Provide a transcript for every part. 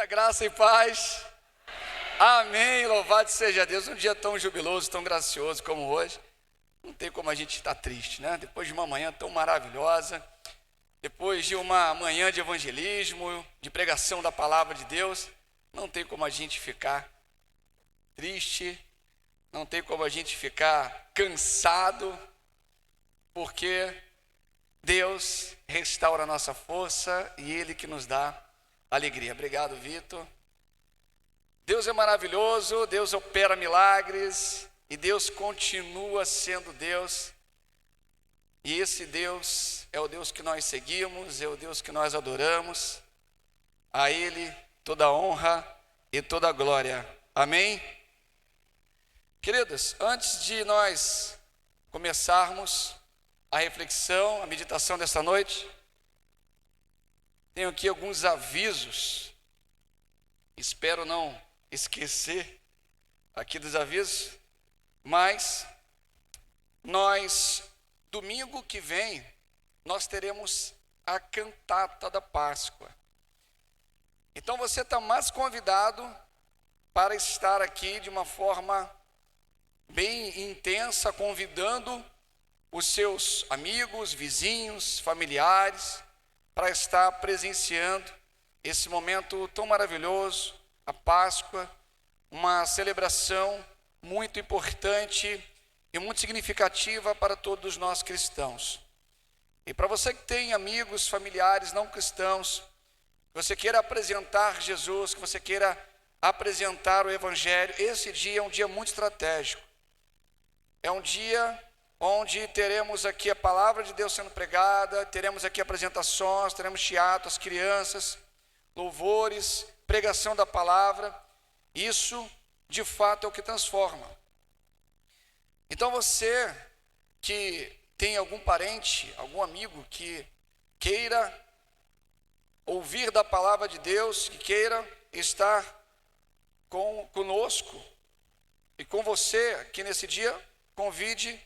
Graça e paz. Amém. Louvado seja Deus. Um dia tão jubiloso, tão gracioso como hoje. Não tem como a gente estar triste, né? Depois de uma manhã tão maravilhosa, depois de uma manhã de evangelismo, de pregação da palavra de Deus, não tem como a gente ficar triste, não tem como a gente ficar cansado, porque Deus restaura a nossa força e Ele que nos dá alegria. Obrigado, Vitor. Deus é maravilhoso, Deus opera milagres e Deus continua sendo Deus. E esse Deus é o Deus que nós seguimos, é o Deus que nós adoramos. A Ele toda a honra e toda a glória. Amém? Queridos, antes de nós começarmos a reflexão, a meditação desta noite, tenho aqui alguns avisos. Espero não esquecer aqui dos avisos, mas domingo que vem, nós teremos a cantata da Páscoa. Então você está mais convidado para estar aqui de uma forma bem intensa, convidando os seus amigos, vizinhos, familiares, para estar presenciando esse momento tão maravilhoso, a Páscoa, uma celebração muito importante e muito significativa para todos nós cristãos. E para você que tem amigos, familiares não cristãos, que você queira apresentar Jesus, que você queira apresentar o Evangelho, esse dia é um dia muito estratégico. É um dia onde teremos aqui a palavra de Deus sendo pregada, teremos aqui apresentações, teremos teatro, as crianças, louvores, pregação da palavra. Isso, de fato, é o que transforma. Então você que tem algum parente, algum amigo que queira ouvir da palavra de Deus, que queira estar conosco e com você aqui nesse dia, convide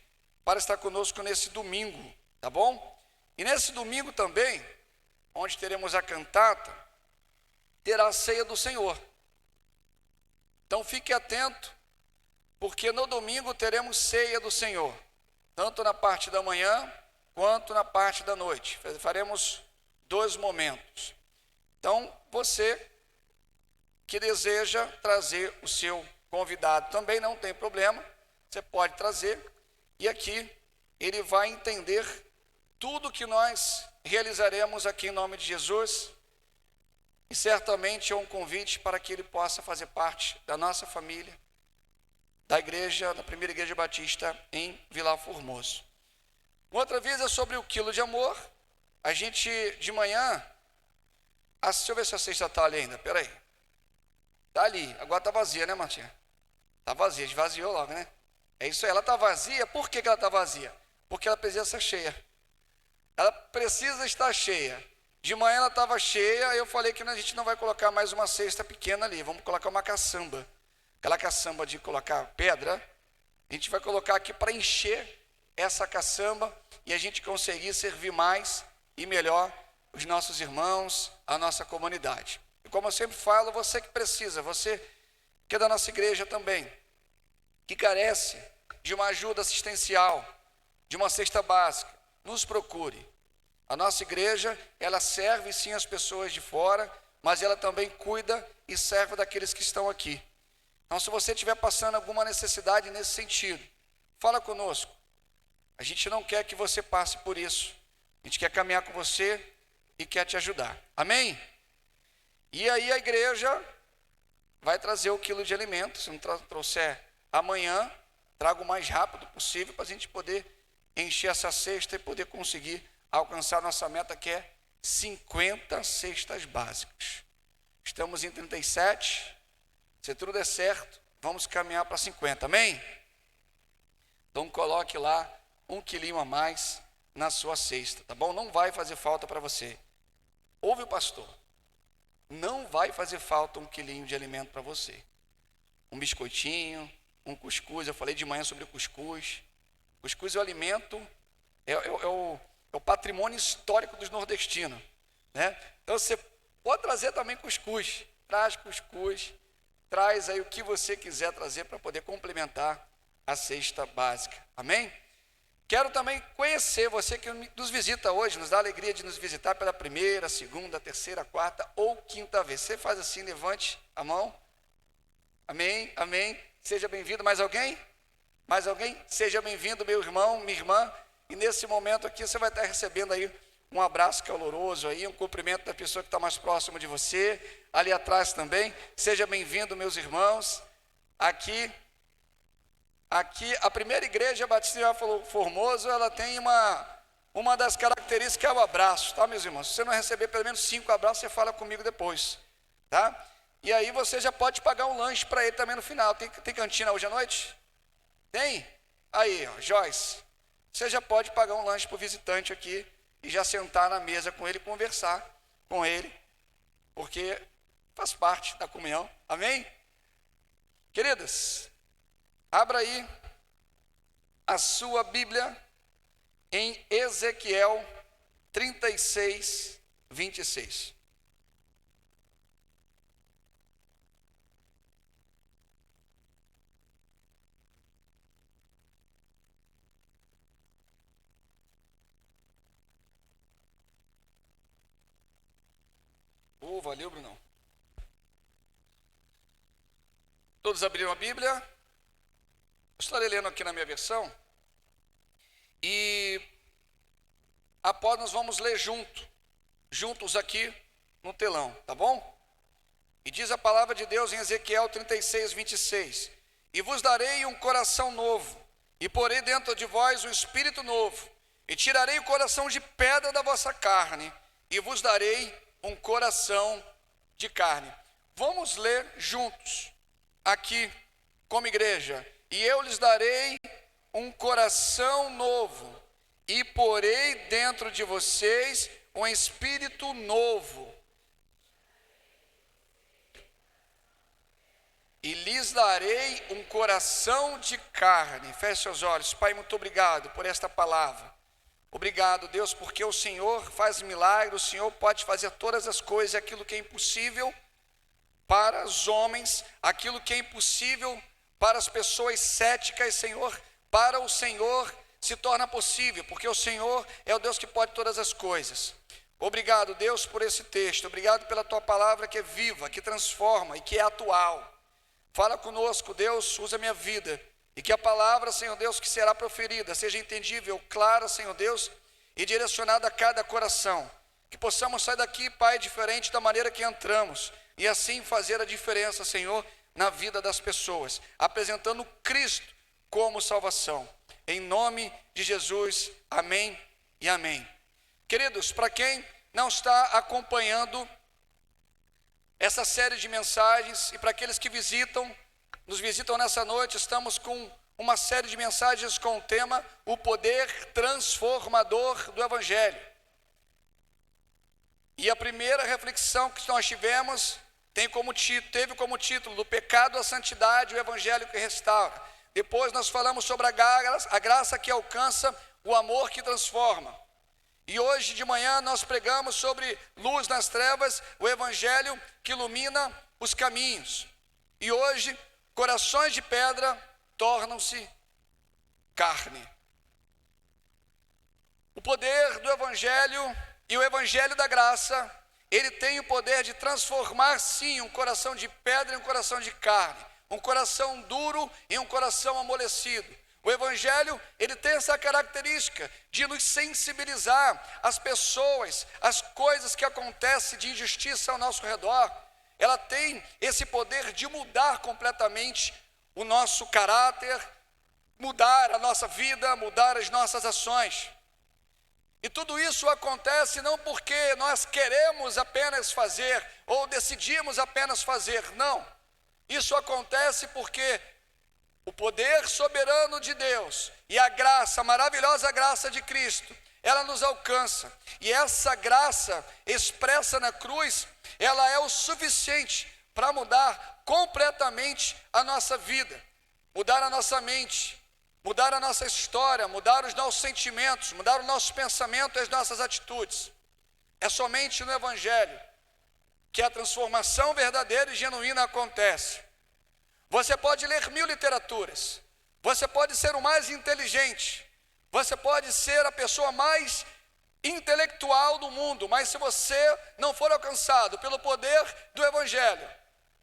para estar conosco nesse domingo, tá bom? E nesse domingo também, onde teremos a cantata, terá a ceia do Senhor. Então fique atento, porque no domingo teremos ceia do Senhor, tanto na parte da manhã, quanto na parte da noite. Faremos 2 momentos. Então, você que deseja trazer o seu convidado também não tem problema, você pode trazer, e aqui ele vai entender tudo que nós realizaremos aqui em nome de Jesus, e certamente é um convite para que ele possa fazer parte da nossa família, da igreja, da primeira igreja batista em Vila Formoso. Outra vez é sobre o quilo de amor. A gente de manhã, deixa eu ver se a cesta está ali ainda, peraí. Está ali, agora está vazia, né, Martinha? Está vazia, esvaziou logo, né? É isso aí, ela está vazia. Por que ela está vazia? Porque ela precisa ser cheia. Ela precisa estar cheia. De manhã ela estava cheia, eu falei que a gente não vai colocar mais uma cesta pequena ali, vamos colocar uma caçamba. Aquela caçamba de colocar pedra, a gente vai colocar aqui para encher essa caçamba e a gente conseguir servir mais e melhor os nossos irmãos, a nossa comunidade. E como eu sempre falo, você que precisa, você que é da nossa igreja também, que carece de uma ajuda assistencial, de uma cesta básica, nos procure. A nossa igreja, ela serve sim as pessoas de fora, mas ela também cuida e serve daqueles que estão aqui. Então, se você estiver passando alguma necessidade nesse sentido, fala conosco. A gente não quer que você passe por isso. A gente quer caminhar com você e quer te ajudar. Amém? E aí a igreja vai trazer o quilo de alimento. Se não trouxer amanhã, traga o mais rápido possível para a gente poder encher essa cesta e poder conseguir alcançar nossa meta, que é 50 cestas básicas. Estamos em 37. Se tudo der certo, vamos caminhar para 50, amém? Então coloque lá 1 quilinho a mais na sua cesta, tá bom? Não vai fazer falta para você. Ouve o pastor. Não vai fazer falta 1 quilinho de alimento para você. Um biscoitinho, um cuscuz. Eu falei de manhã sobre o cuscuz. Cuscuz é o alimento, é o patrimônio histórico dos nordestinos, né? Então você pode trazer também cuscuz. traz cuscuz, traz aí o que você quiser trazer para poder complementar a cesta básica. Amém? Quero também conhecer você que nos visita hoje, nos dá a alegria de nos visitar pela primeira, segunda, terceira, quarta ou quinta vez. Você faz assim, levante a mão. Amém, amém. Seja bem-vindo. Mais alguém? Mais alguém? Seja bem-vindo, meu irmão, minha irmã. E nesse momento aqui você vai estar recebendo aí um abraço caloroso aí, um cumprimento da pessoa que está mais próxima de você. Ali atrás também. Seja bem-vindo, meus irmãos. Aqui a primeira igreja batista Formoso, ela tem uma das características que é o abraço, tá, meus irmãos? Se você não receber pelo menos 5 abraços, você fala comigo depois, tá? E aí você já pode pagar um lanche para ele também no final. Tem cantina hoje à noite? Tem? Aí, ó, Joyce, você já pode pagar um lanche para o visitante aqui e já sentar na mesa com ele e conversar com ele, porque faz parte da comunhão. Amém? Queridas, abra aí a sua Bíblia em Ezequiel 36, 26. Valeu, Brunão. Todos abriram a Bíblia? Eu estarei lendo aqui na minha versão. E após nós vamos ler juntos aqui no telão, tá bom? E diz a palavra de Deus em Ezequiel 36, 26. E vos darei um coração novo, e porei dentro de vós um espírito novo, e tirarei o coração de pedra da vossa carne, e vos darei um coração de carne. Vamos ler juntos aqui como igreja. E eu lhes darei um coração novo, e porei dentro de vocês um espírito novo, e lhes darei um coração de carne. Feche seus olhos. Pai, muito obrigado por esta palavra. Obrigado, Deus, porque o Senhor faz milagres, o Senhor pode fazer todas as coisas, aquilo que é impossível para os homens, aquilo que é impossível para as pessoas céticas, Senhor, para o Senhor se torna possível, porque o Senhor é o Deus que pode todas as coisas. Obrigado, Deus, por esse texto, obrigado pela tua palavra que é viva, que transforma e que é atual. Fala conosco, Deus, usa a minha vida. E que a palavra, Senhor Deus, que será proferida, seja entendível, clara, Senhor Deus, e direcionada a cada coração. Que possamos sair daqui, Pai, diferente da maneira que entramos, e assim fazer a diferença, Senhor, na vida das pessoas, apresentando Cristo como salvação. Em nome de Jesus, amém e amém. Queridos, para quem não está acompanhando essa série de mensagens, e para aqueles que nos visitam nessa noite, estamos com uma série de mensagens com o tema O Poder Transformador do Evangelho. E a primeira reflexão que nós tivemos teve como título Do Pecado à Santidade, o Evangelho que Restaura. Depois nós falamos sobre a graça que alcança, o amor que transforma. E hoje de manhã nós pregamos sobre luz nas trevas, o Evangelho que ilumina os caminhos. E hoje, corações de pedra tornam-se carne. O poder do Evangelho e o Evangelho da graça, ele tem o poder de transformar sim um coração de pedra em um coração de carne, um coração duro em um coração amolecido. O Evangelho, ele tem essa característica de nos sensibilizar às pessoas, às coisas que acontecem de injustiça ao nosso redor. Ela tem esse poder de mudar completamente o nosso caráter, mudar a nossa vida, mudar as nossas ações. E tudo isso acontece não porque nós queremos apenas fazer ou decidimos apenas fazer, não. Isso acontece porque o poder soberano de Deus e a graça, a maravilhosa graça de Cristo, ela nos alcança. E essa graça expressa na cruz, ela é o suficiente para mudar completamente a nossa vida, mudar a nossa mente, mudar a nossa história, mudar os nossos sentimentos, mudar o nosso pensamento e as nossas atitudes. É somente no Evangelho que a transformação verdadeira e genuína acontece. Você pode ler 1000 literaturas, você pode ser o mais inteligente, você pode ser a pessoa mais intelectual do mundo, mas se você não for alcançado pelo poder do Evangelho,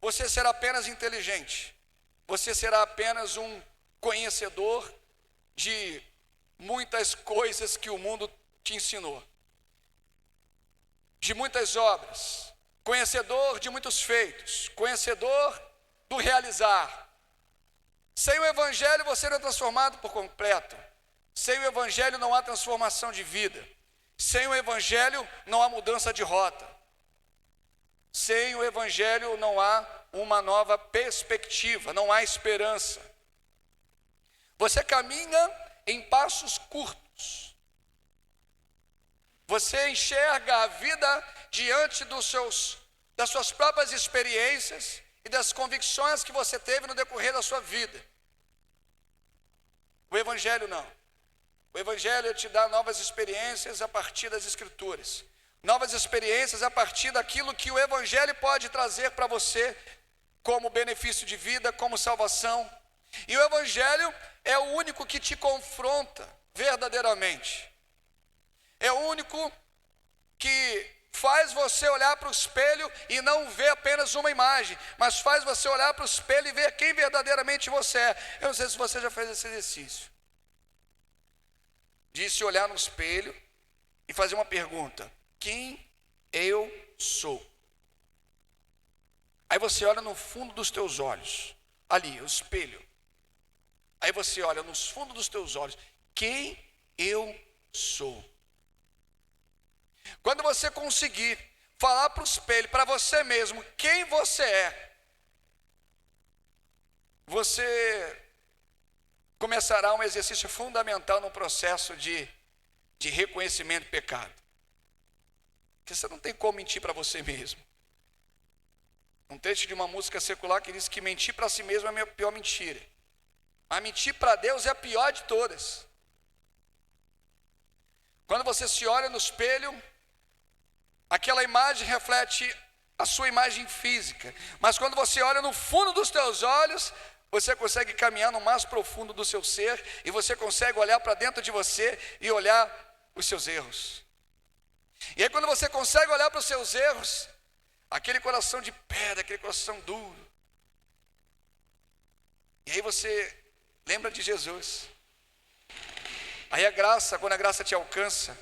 você será apenas inteligente, você será apenas um conhecedor de muitas coisas que o mundo te ensinou, de muitas obras, conhecedor de muitos feitos, conhecedor do realizar. Sem o Evangelho você não é transformado por completo. Sem o Evangelho não há transformação de vida. Sem o Evangelho não há mudança de rota. Sem o Evangelho não há uma nova perspectiva, não há esperança. Você caminha em passos curtos. Você enxerga a vida diante das suas próprias experiências e das convicções que você teve no decorrer da sua vida. O Evangelho não. O Evangelho te dá novas experiências a partir das Escrituras. Novas experiências a partir daquilo que o Evangelho pode trazer para você como benefício de vida, como salvação. E o Evangelho é o único que te confronta verdadeiramente. É o único que faz você olhar para o espelho e não ver apenas uma imagem, mas faz você olhar para o espelho e ver quem verdadeiramente você é. Eu não sei se você já fez esse exercício. De se olhar no espelho e fazer uma pergunta: quem eu sou? Aí você olha no fundo dos teus olhos, ali, o espelho. Aí você olha nos fundos dos teus olhos: quem eu sou? Quando você conseguir falar para o espelho, para você mesmo, quem você é, você começará um exercício fundamental no processo de reconhecimento do pecado. Porque você não tem como mentir para você mesmo. Um trecho de uma música secular que diz que mentir para si mesmo é a pior mentira. Mas mentir para Deus é a pior de todas. Quando você se olha no espelho, aquela imagem reflete a sua imagem física. Mas quando você olha no fundo dos teus olhos, você consegue caminhar no mais profundo do seu ser e você consegue olhar para dentro de você e olhar os seus erros. E aí quando você consegue olhar para os seus erros, aquele coração de pedra, aquele coração duro, e aí você lembra de Jesus. Aí a graça, quando a graça te alcança,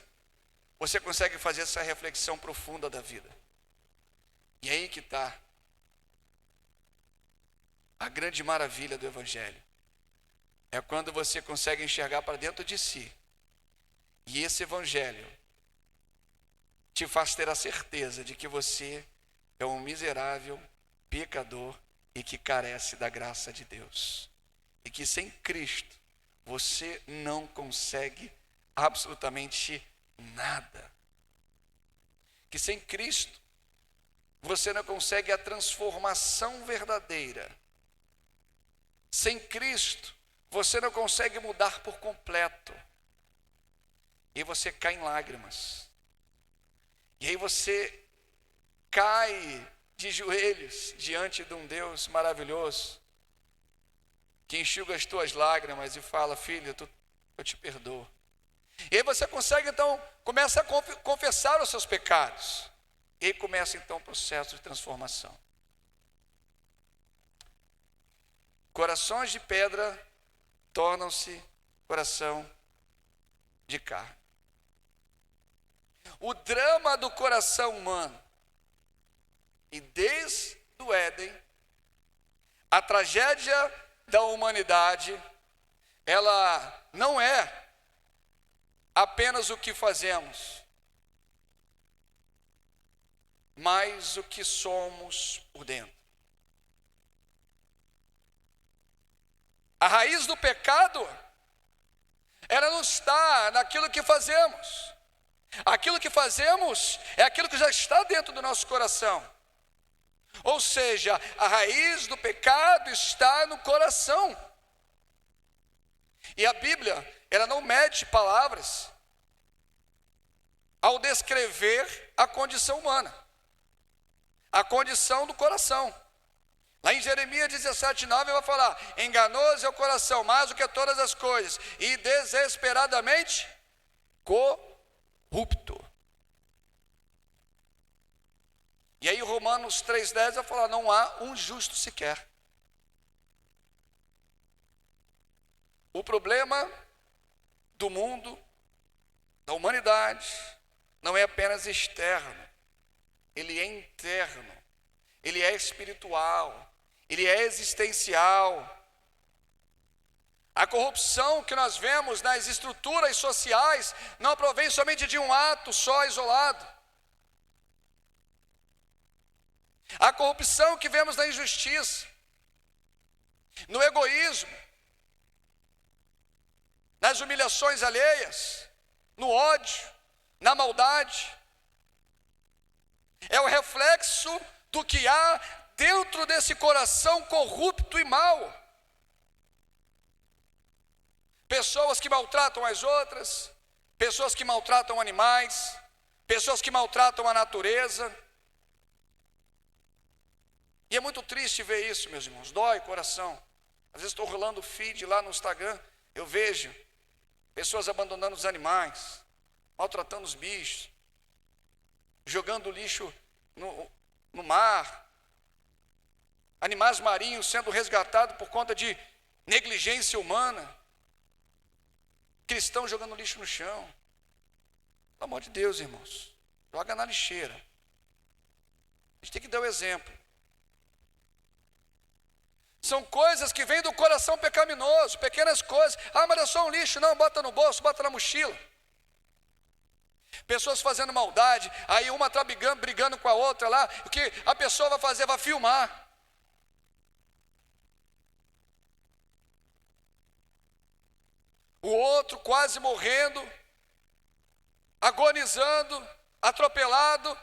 você consegue fazer essa reflexão profunda da vida. E aí que está a grande maravilha do Evangelho. É quando você consegue enxergar para dentro de si. E esse Evangelho te faz ter a certeza de que você é um miserável pecador e que carece da graça de Deus. E que sem Cristo você não consegue absolutamente nada. Que sem Cristo você não consegue a transformação verdadeira. Sem Cristo você não consegue mudar por completo. E você cai em lágrimas. E aí você cai de joelhos diante de um Deus maravilhoso, que enxuga as tuas lágrimas e fala: filho, eu te perdoo. E aí você consegue então, começa a confessar os seus pecados. E aí começa então o processo de transformação. Corações de pedra tornam-se coração de carne. O drama do coração humano, e desde o Éden, a tragédia da humanidade, ela não é apenas o que fazemos, mas o que somos por dentro. A raiz do pecado, ela não está naquilo que fazemos. Aquilo que fazemos é aquilo que já está dentro do nosso coração. Ou seja, a raiz do pecado está no coração. E a Bíblia, ela não mede palavras ao descrever a condição humana. a condição do coração. Lá em Jeremias 17:9 vai falar: enganoso é o coração mais do que todas as coisas, e desesperadamente corrupto. E aí Romanos 3:10 vai falar: não há um justo sequer. O problema do mundo, da humanidade, não é apenas externo, ele é interno, ele é espiritual, ele é existencial. A corrupção que nós vemos nas estruturas sociais não provém somente de um ato só isolado. A corrupção que vemos na injustiça, no egoísmo, nas humilhações alheias, no ódio, na maldade, é o reflexo do que há dentro desse coração corrupto e mau. Pessoas que maltratam as outras, pessoas que maltratam animais, pessoas que maltratam a natureza. E é muito triste ver isso, meus irmãos, dói o coração. Às vezes estou rolando o feed lá no Instagram, eu vejo pessoas abandonando os animais, maltratando os bichos, jogando lixo no mar, animais marinhos sendo resgatados por conta de negligência humana, cristãos jogando lixo no chão. Pelo amor de Deus, irmãos, joga na lixeira. A gente tem que dar o exemplo. São coisas que vêm do coração pecaminoso, pequenas coisas. Ah, mas é só um lixo. Não, bota no bolso, bota na mochila. Pessoas fazendo maldade, aí uma está brigando com a outra lá, o que a pessoa vai fazer? Vai filmar. O outro quase morrendo, agonizando, atropelado,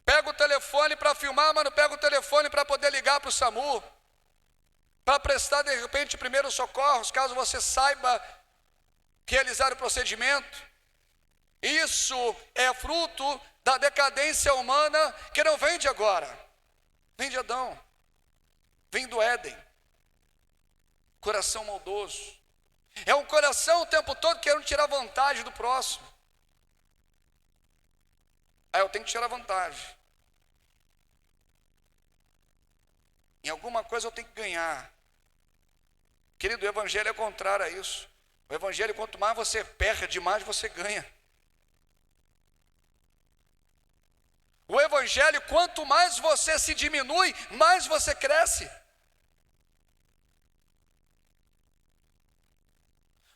pega o telefone para filmar, mas não pega o telefone para poder ligar para o SAMU, para prestar de repente primeiros socorros, caso você saiba realizar o procedimento. Isso é fruto da decadência humana que não vem de agora, vem de Adão, vem do Éden. Coração maldoso. É um coração o tempo todo querendo tirar vantagem do próximo. Aí eu tenho que tirar vantagem. Em alguma coisa eu tenho que ganhar. Querido, o evangelho é contrário a isso. O evangelho, quanto mais você perde, mais você ganha. O evangelho, quanto mais você se diminui, mais você cresce.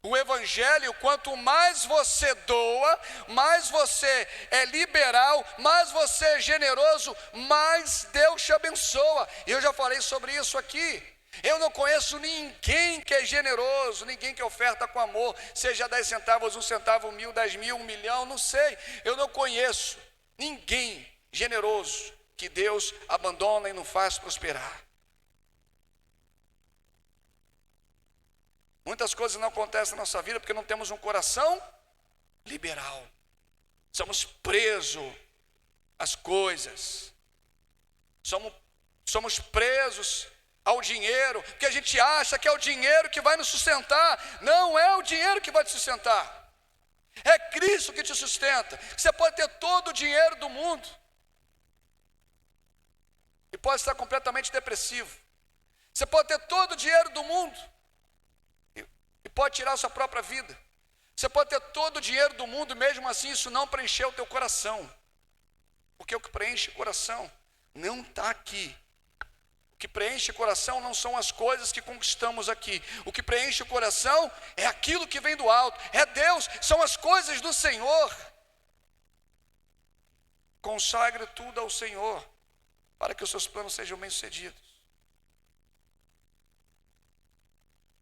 O evangelho, quanto mais você doa, mais você é liberal, mais você é generoso, mais Deus te abençoa. E eu já falei sobre isso aqui. Eu não conheço ninguém que é generoso, ninguém que oferta com amor, seja 10 centavos, 1 centavo, 1.000, 10 mil, 1 milhão, não sei. Eu não conheço ninguém generoso que Deus abandona e não faz prosperar. Muitas coisas não acontecem na nossa vida porque não temos um coração liberal. Somos presos às coisas. Somos presos ao dinheiro, porque a gente acha que é o dinheiro que vai nos sustentar. Não é o dinheiro que vai te sustentar. É Cristo que te sustenta. Você pode ter todo o dinheiro do mundo e pode estar completamente depressivo. Você pode ter todo o dinheiro do mundo e pode tirar a sua própria vida. Você pode ter todo o dinheiro do mundo e mesmo assim isso não preencher o teu coração. Porque o que preenche o coração não está aqui. O que preenche o coração não são as coisas que conquistamos aqui. O que preenche o coração é aquilo que vem do alto. É Deus, são as coisas do Senhor. Consagre tudo ao Senhor, para que os seus planos sejam bem-sucedidos.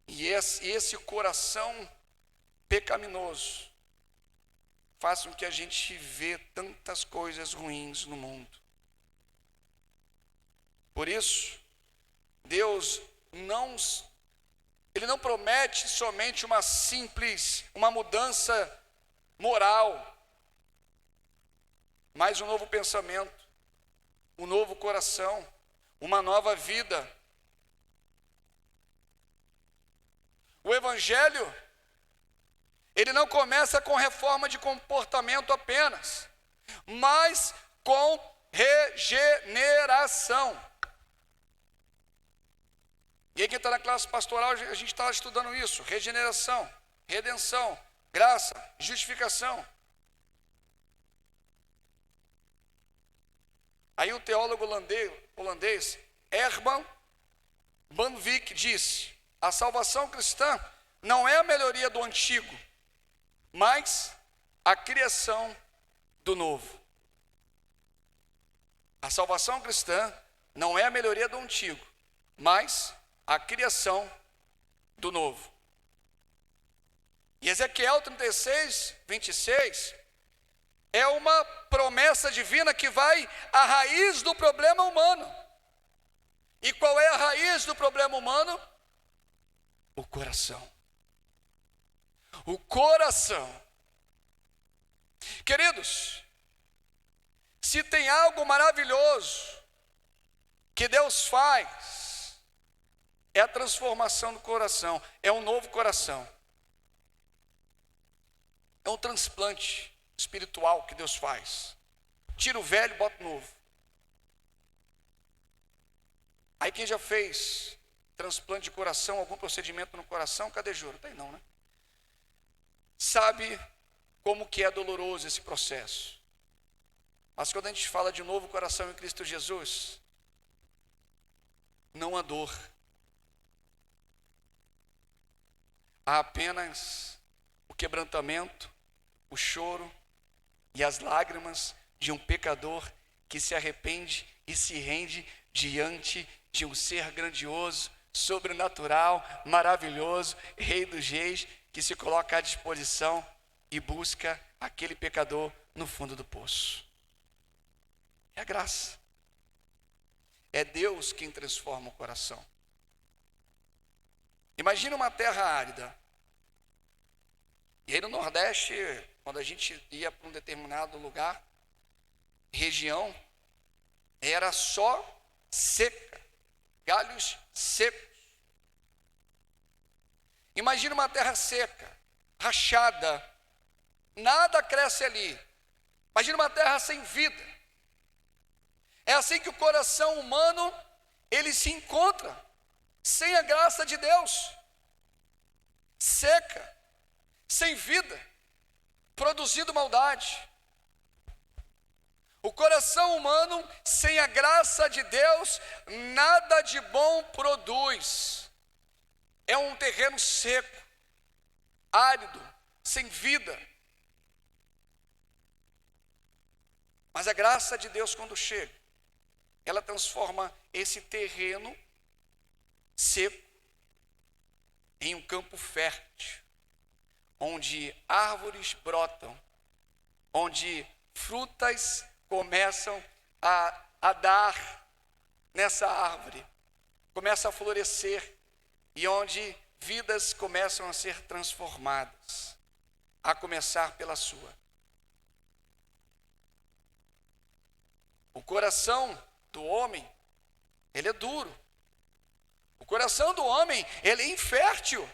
E esse coração pecaminoso faz com que a gente vê tantas coisas ruins no mundo. Por isso, Deus Ele não promete somente uma mudança moral, mas um novo pensamento. um novo coração, uma nova vida. O Evangelho, ele não começa com reforma de comportamento apenas, mas com regeneração. E aí quem está na classe pastoral, a gente está estudando isso: regeneração, redenção, graça, justificação. Aí o teólogo holandês Herman van Wijk disse: a salvação cristã não é a melhoria do antigo, mas a criação do novo. A salvação cristã não é a melhoria do antigo, mas a criação do novo. E Ezequiel 36, 26, é uma promessa divina que vai à raiz do problema humano. E qual é a raiz do problema humano? O coração. O coração. Queridos, se tem algo maravilhoso que Deus faz, é a transformação do coração, é um novo coração. É um transplante espiritual que Deus faz. Tira o velho e bota o novo. Aí quem já fez transplante de coração, algum procedimento no coração, cadê Juro? Tem não, né? Sabe como que é doloroso esse processo. Mas quando a gente fala de novo coração em Cristo Jesus, não há dor. Há apenas o quebrantamento, o choro e as lágrimas de um pecador que se arrepende e se rende diante de um ser grandioso, sobrenatural, maravilhoso, Rei dos Reis, que se coloca à disposição e busca aquele pecador no fundo do poço. É a graça. É Deus quem transforma o coração. Imagina uma terra árida. E aí no Nordeste, quando a gente ia para um determinado lugar, região, era só seca, galhos secos. Imagina uma terra seca, rachada, nada cresce ali. Imagina uma terra sem vida. É assim que o coração humano, ele se encontra, sem a graça de Deus, seca, sem vida, produzindo maldade. O coração humano, sem a graça de Deus, nada de bom produz. É um terreno seco, árido, sem vida. Mas a graça de Deus, quando chega, ela transforma esse terreno seco em um campo fértil, onde árvores brotam, onde frutas começam a dar nessa árvore, começa a florescer, e onde vidas começam a ser transformadas, a começar pela sua. O coração do homem, ele é duro. O coração do homem, ele é infértil,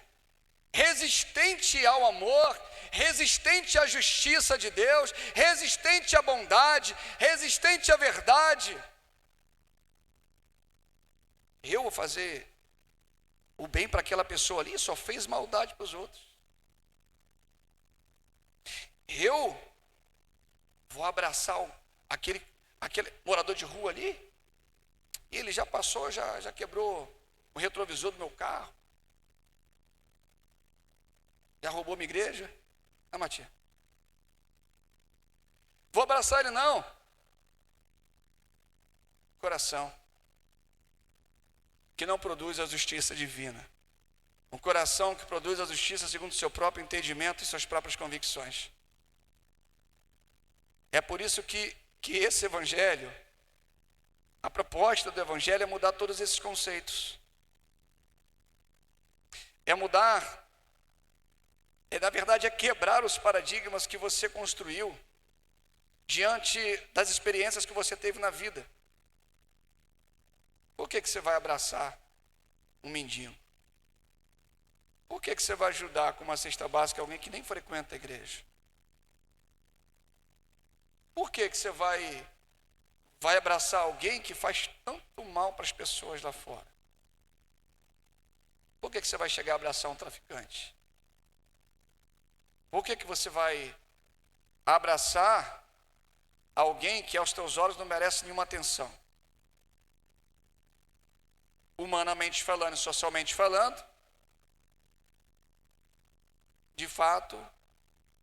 resistente ao amor, resistente à justiça de Deus, resistente à bondade, resistente à verdade. Eu vou fazer o bem para aquela pessoa ali, só fez maldade para os outros. Eu vou abraçar aquele morador de rua ali, e ele já passou, já quebrou o retrovisor do meu carro, já roubou minha igreja. Ah, Matia, vou abraçar ele não. Coração que não produz a justiça divina, um coração que produz a justiça segundo o seu próprio entendimento e suas próprias convicções. É por isso que esse evangelho, a proposta do evangelho é mudar todos esses conceitos. É mudar, na verdade, é quebrar os paradigmas que você construiu diante das experiências que você teve na vida. Por que você vai abraçar um mendigo? Por que você vai ajudar com uma cesta básica alguém que nem frequenta a igreja? Por que você vai abraçar alguém que faz tanto mal para as pessoas lá fora? Por que você vai chegar a abraçar um traficante? Por que você vai abraçar alguém que aos teus olhos não merece nenhuma atenção? Humanamente falando e socialmente falando, de fato,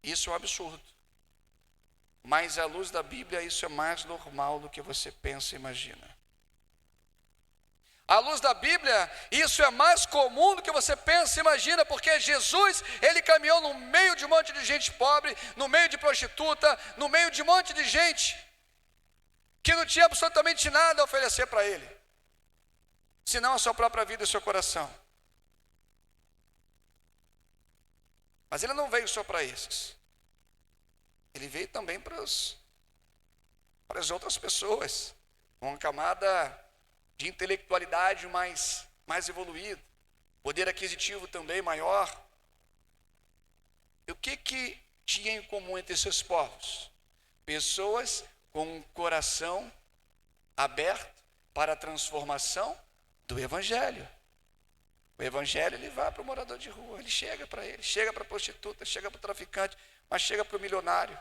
isso é um absurdo. Mas à luz da Bíblia, isso é mais normal do que você pensa e imagina. À luz da Bíblia, isso é mais comum do que você pensa e imagina, porque Jesus, ele caminhou no meio de um monte de gente pobre, no meio de prostituta, no meio de um monte de gente que não tinha absolutamente nada a oferecer para ele, senão a sua própria vida e o seu coração. Mas ele não veio só para esses. Ele veio também para as outras pessoas, uma camada de intelectualidade mais evoluída, poder aquisitivo também maior. E o que tinha em comum entre esses povos? Pessoas com um coração aberto para a transformação do Evangelho. O Evangelho, ele vai para o morador de rua, ele chega para ele, chega para a prostituta, chega para o traficante, mas chega para o milionário,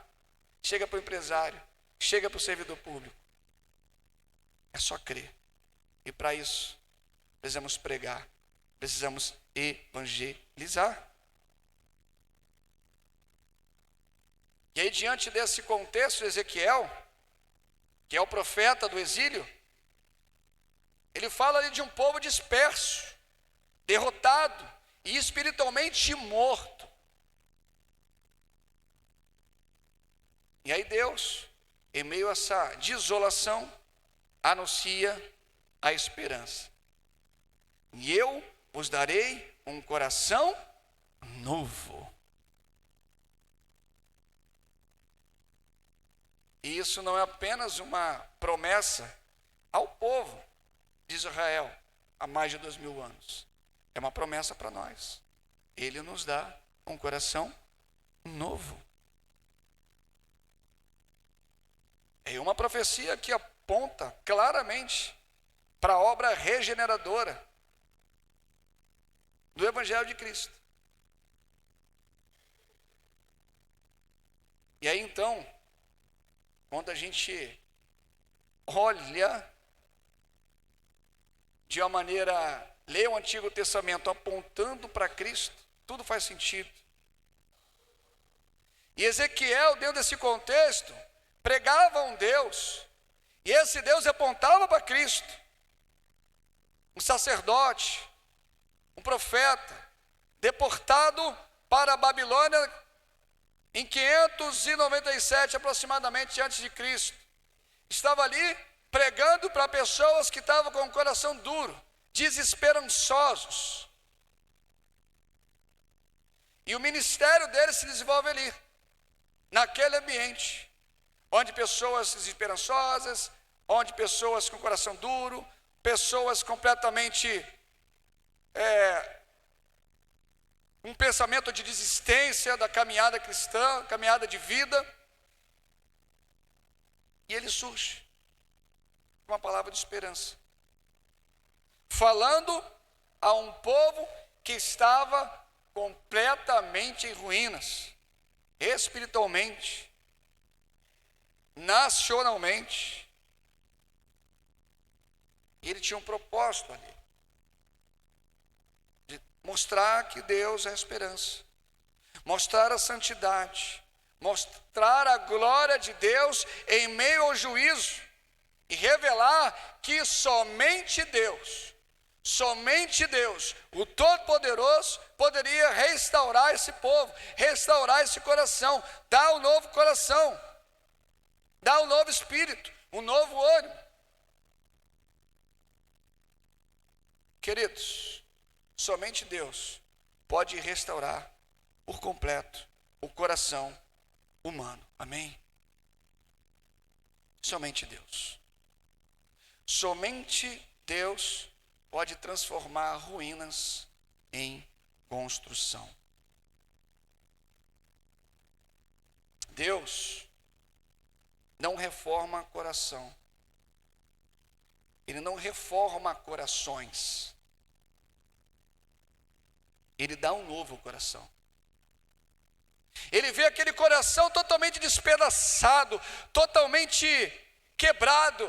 chega para o empresário, chega para o servidor público. É só crer. E para isso, precisamos pregar, precisamos evangelizar. E aí, diante desse contexto, Ezequiel, que é o profeta do exílio, ele fala ali de um povo disperso, derrotado e espiritualmente morto. E aí Deus, em meio a essa desolação, anuncia a esperança. E eu vos darei um coração novo. E isso não é apenas uma promessa ao povo de Israel há mais de 2000 anos. É uma promessa para nós. Ele nos dá um coração novo. É uma profecia que aponta claramente para a obra regeneradora do Evangelho de Cristo. E aí então, quando a gente olha de uma maneira, lê o Antigo Testamento apontando para Cristo, tudo faz sentido. E Ezequiel, dentro desse contexto, pregava um Deus, e esse Deus apontava para Cristo, um sacerdote, um profeta, deportado para a Babilônia em 597 aproximadamente antes de Cristo. Estava ali pregando para pessoas que estavam com o coração duro, desesperançosos. E o ministério dele se desenvolve ali, naquele ambiente, onde pessoas desesperançosas, onde pessoas com coração duro, pessoas completamente um pensamento de desistência da caminhada cristã, caminhada de vida. E ele surge com uma palavra de esperança, falando a um povo que estava completamente em ruínas, espiritualmente, nacionalmente. E ele tinha um propósito ali, de mostrar que Deus é a esperança, mostrar a santidade, mostrar a glória de Deus em meio ao juízo, e revelar que somente Deus, o Todo-Poderoso, poderia restaurar esse povo, restaurar esse coração, dar um novo coração, dar um novo espírito, um novo ânimo. Queridos, somente Deus pode restaurar por completo o coração humano. Amém? Somente Deus. Somente Deus pode transformar ruínas em construção. Deus não reforma coração. Ele não reforma corações. Ele dá um novo coração. Ele vê aquele coração totalmente despedaçado, totalmente quebrado.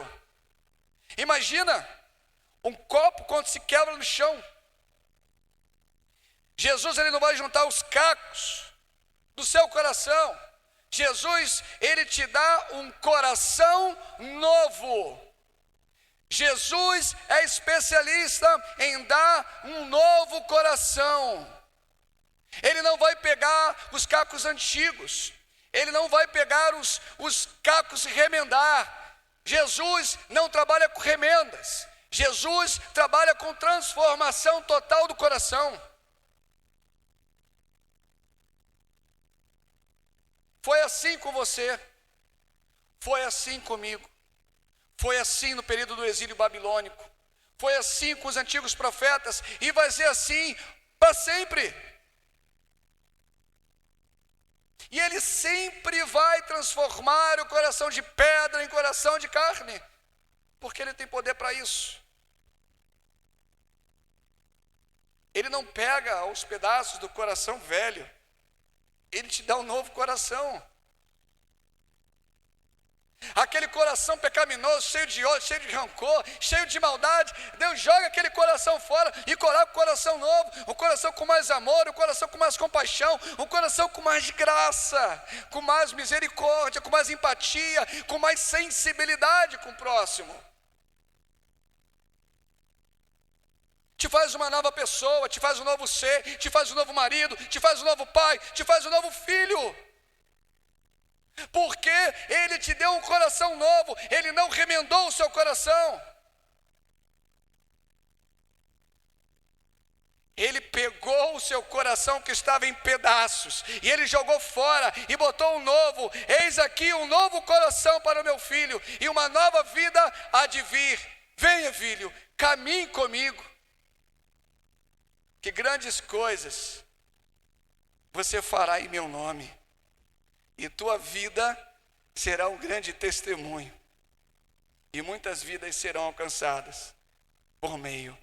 Imagina um copo quando se quebra no chão. Jesus, ele não vai juntar os cacos do seu coração. Jesus, ele te dá um coração novo. Jesus é especialista em dar um novo coração. Ele não vai pegar os cacos antigos. Ele não vai pegar os cacos e remendar. Jesus não trabalha com remendas. Jesus trabalha com transformação total do coração. Foi assim com você. Foi assim comigo. Foi assim no período do exílio babilônico. Foi assim com os antigos profetas. E vai ser assim para sempre. E Ele sempre vai transformar o coração de pedra em coração de carne. Porque Ele tem poder para isso. Ele não pega os pedaços do coração velho. Ele te dá um novo coração. Aquele coração pecaminoso, cheio de ódio, cheio de rancor, cheio de maldade, Deus joga aquele coração fora e coloca o coração novo, o coração com mais amor, o coração com mais compaixão, o coração com mais graça, com mais misericórdia, com mais empatia, com mais sensibilidade com o próximo. Te faz uma nova pessoa, te faz um novo ser, te faz um novo marido, te faz um novo pai, te faz um novo filho. Porque Ele te deu um coração novo, Ele não remendou o seu coração. Ele pegou o seu coração que estava em pedaços, e Ele jogou fora e botou um novo. Eis aqui um novo coração para o meu filho, e uma nova vida há de vir. Venha, filho, caminhe comigo. Que grandes coisas você fará em meu nome. E tua vida será um grande testemunho. E muitas vidas serão alcançadas por meio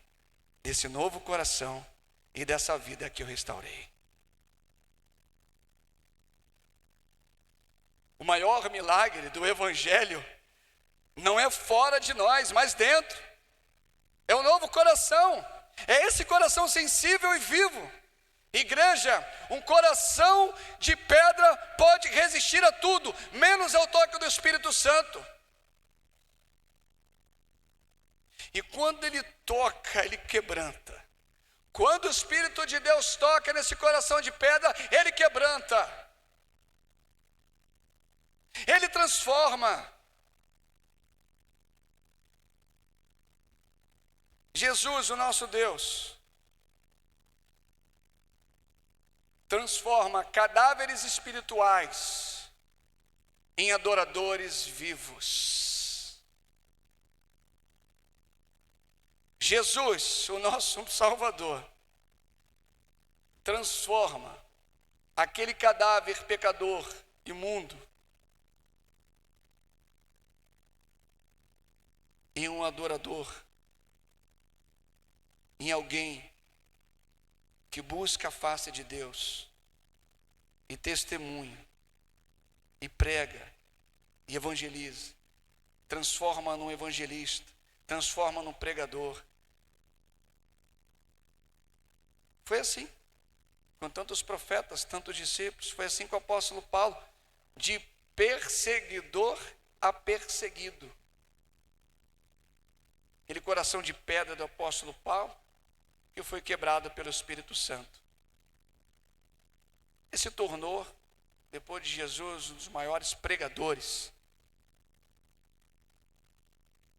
desse novo coração e dessa vida que eu restaurei. O maior milagre do Evangelho não é fora de nós, mas dentro. É o novo coração. É esse coração sensível e vivo. Igreja, um coração de pedra pode resistir a tudo, menos ao toque do Espírito Santo. E quando ele toca, ele quebranta. Quando o Espírito de Deus toca nesse coração de pedra, ele quebranta. Ele transforma. Jesus, o nosso Deus, transforma cadáveres espirituais em adoradores vivos. Jesus, o nosso Salvador, transforma aquele cadáver pecador, imundo, em um adorador, em alguém que busca a face de Deus e testemunha, e prega, e evangeliza, transforma num evangelista, transforma num pregador. Foi assim, com tantos profetas, tantos discípulos, foi assim com o apóstolo Paulo, de perseguidor a perseguido. Aquele coração de pedra do apóstolo Paulo, que foi quebrado pelo Espírito Santo. Ele se tornou, depois de Jesus, um dos maiores pregadores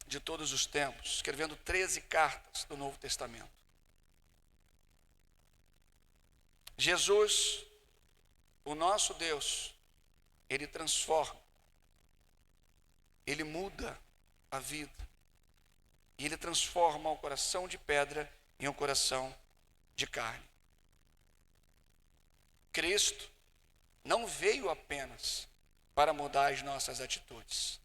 de todos os tempos, escrevendo 13 cartas do Novo Testamento. Jesus, o nosso Deus, Ele transforma, Ele muda a vida. e ele transforma o coração de pedra em um coração de carne. Cristo não veio apenas para mudar as nossas atitudes,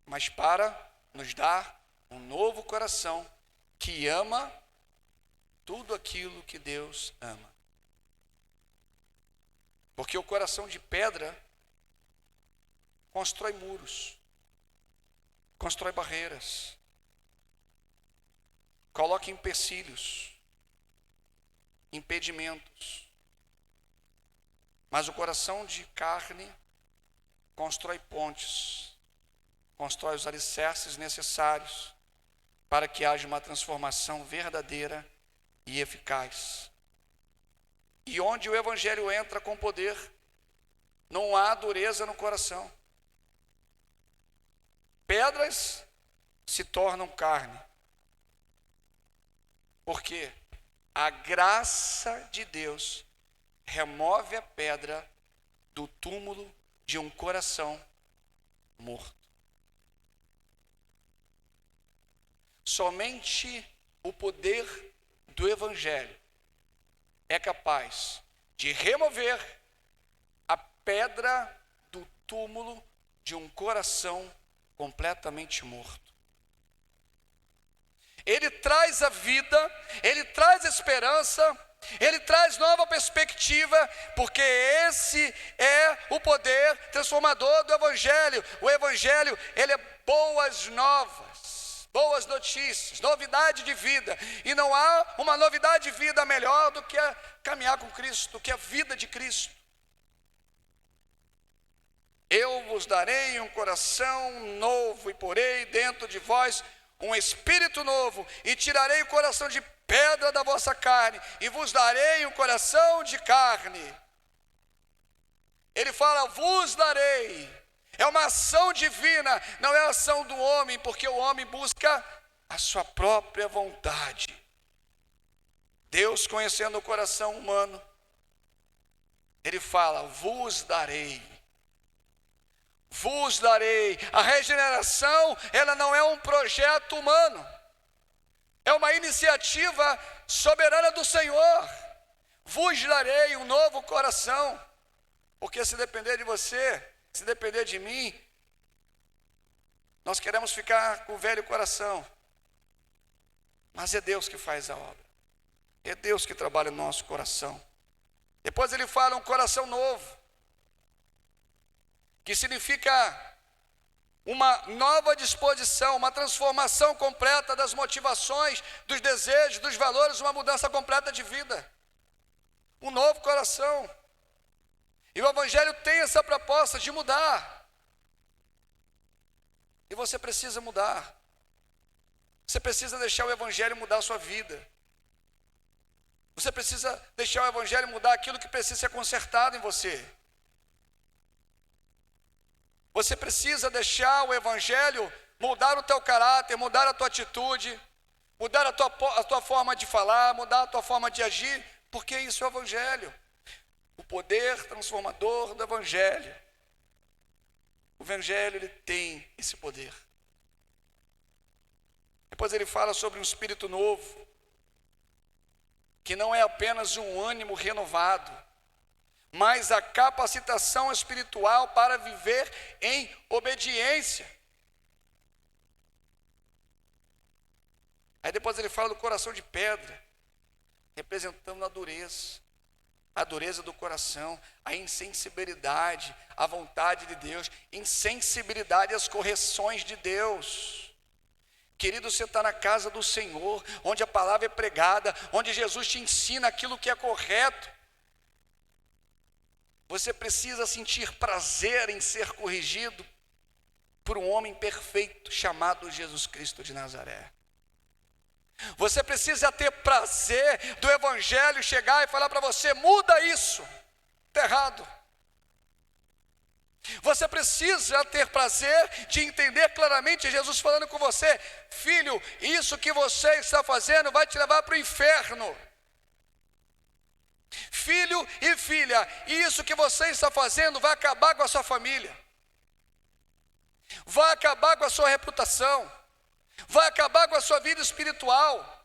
mas para nos dar um novo coração que ama tudo aquilo que Deus ama. Porque o coração de pedra constrói muros, constrói barreiras, coloca empecilhos, impedimentos. Mas o coração de carne constrói pontes, constrói os alicerces necessários para que haja uma transformação verdadeira e eficaz. E onde o Evangelho entra com poder, não há dureza no coração. Pedras se tornam carne. Porque a graça de Deus remove a pedra do túmulo de um coração morto. Somente o poder do Evangelho é capaz de remover a pedra do túmulo de um coração completamente morto. Ele traz a vida, ele traz esperança, ele traz nova perspectiva, porque esse é o poder transformador do Evangelho. O Evangelho, ele é boas novas, boas notícias, novidade de vida. E não há uma novidade de vida melhor do que caminhar com Cristo, do que a vida de Cristo. Eu vos darei um coração novo e porei dentro de vós um espírito novo, e tirarei o coração de pedra da vossa carne, e vos darei um coração de carne. Ele fala, vos darei. É uma ação divina, não é a ação do homem, porque o homem busca a sua própria vontade. Deus, conhecendo o coração humano, ele fala, vos darei. Vos darei. A regeneração, ela não é um projeto humano, é uma iniciativa soberana do Senhor. Vos darei um novo coração, porque se depender de você, se depender de mim, nós queremos ficar com o velho coração, mas é Deus que faz a obra, é Deus que trabalha no nosso coração. Depois ele fala um coração novo, que significa uma nova disposição, uma transformação completa das motivações, dos desejos, dos valores, uma mudança completa de vida. Um novo coração. E o Evangelho tem essa proposta de mudar. E você precisa mudar. Você precisa deixar o Evangelho mudar a sua vida. Você precisa deixar o Evangelho mudar aquilo que precisa ser consertado em você. Você precisa deixar o Evangelho mudar o teu caráter, mudar a tua atitude, mudar a tua forma de falar, mudar a tua forma de agir, porque isso é o Evangelho. O poder transformador do Evangelho. O Evangelho, ele tem esse poder. Depois ele fala sobre um espírito novo, que não é apenas um ânimo renovado, mas a capacitação espiritual para viver em obediência. Aí depois ele fala do coração de pedra, representando a dureza do coração, a insensibilidade à vontade de Deus, insensibilidade às correções de Deus. Querido, você está na casa do Senhor, onde a palavra é pregada, onde Jesus te ensina aquilo que é correto. Você precisa sentir prazer em ser corrigido por um homem perfeito chamado Jesus Cristo de Nazaré. Você precisa ter prazer do Evangelho chegar e falar para você, muda isso, está errado. Você precisa ter prazer de entender claramente Jesus falando com você, filho, isso que você está fazendo vai te levar para o inferno. Filho e filha, isso que você está fazendo vai acabar com a sua família, vai acabar com a sua reputação, vai acabar com a sua vida espiritual.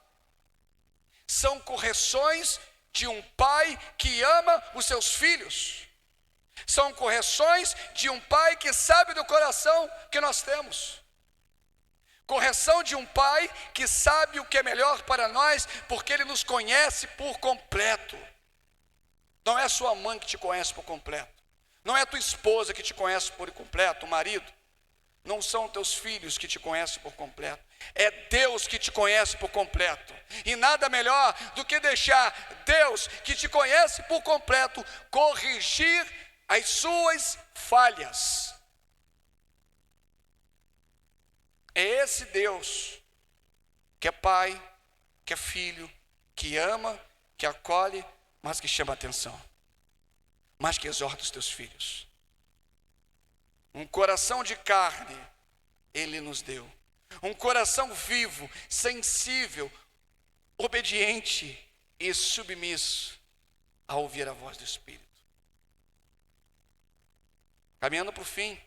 São correções de um pai que ama os seus filhos. São correções de um pai que sabe do coração que nós temos. Correção de um pai que sabe o que é melhor para nós, porque ele nos conhece por completo. Não é sua mãe que te conhece por completo. Não é tua esposa que te conhece por completo, o marido. Não são teus filhos que te conhecem por completo. É Deus que te conhece por completo. E nada melhor do que deixar Deus, que te conhece por completo, corrigir as suas falhas. É esse Deus que é pai, que é filho, que ama, que acolhe, mas que chama a atenção, mas que exorta os teus filhos. Um coração de carne Ele nos deu. Um coração vivo, sensível, obediente e submisso a ouvir a voz do Espírito. Caminhando para o fim,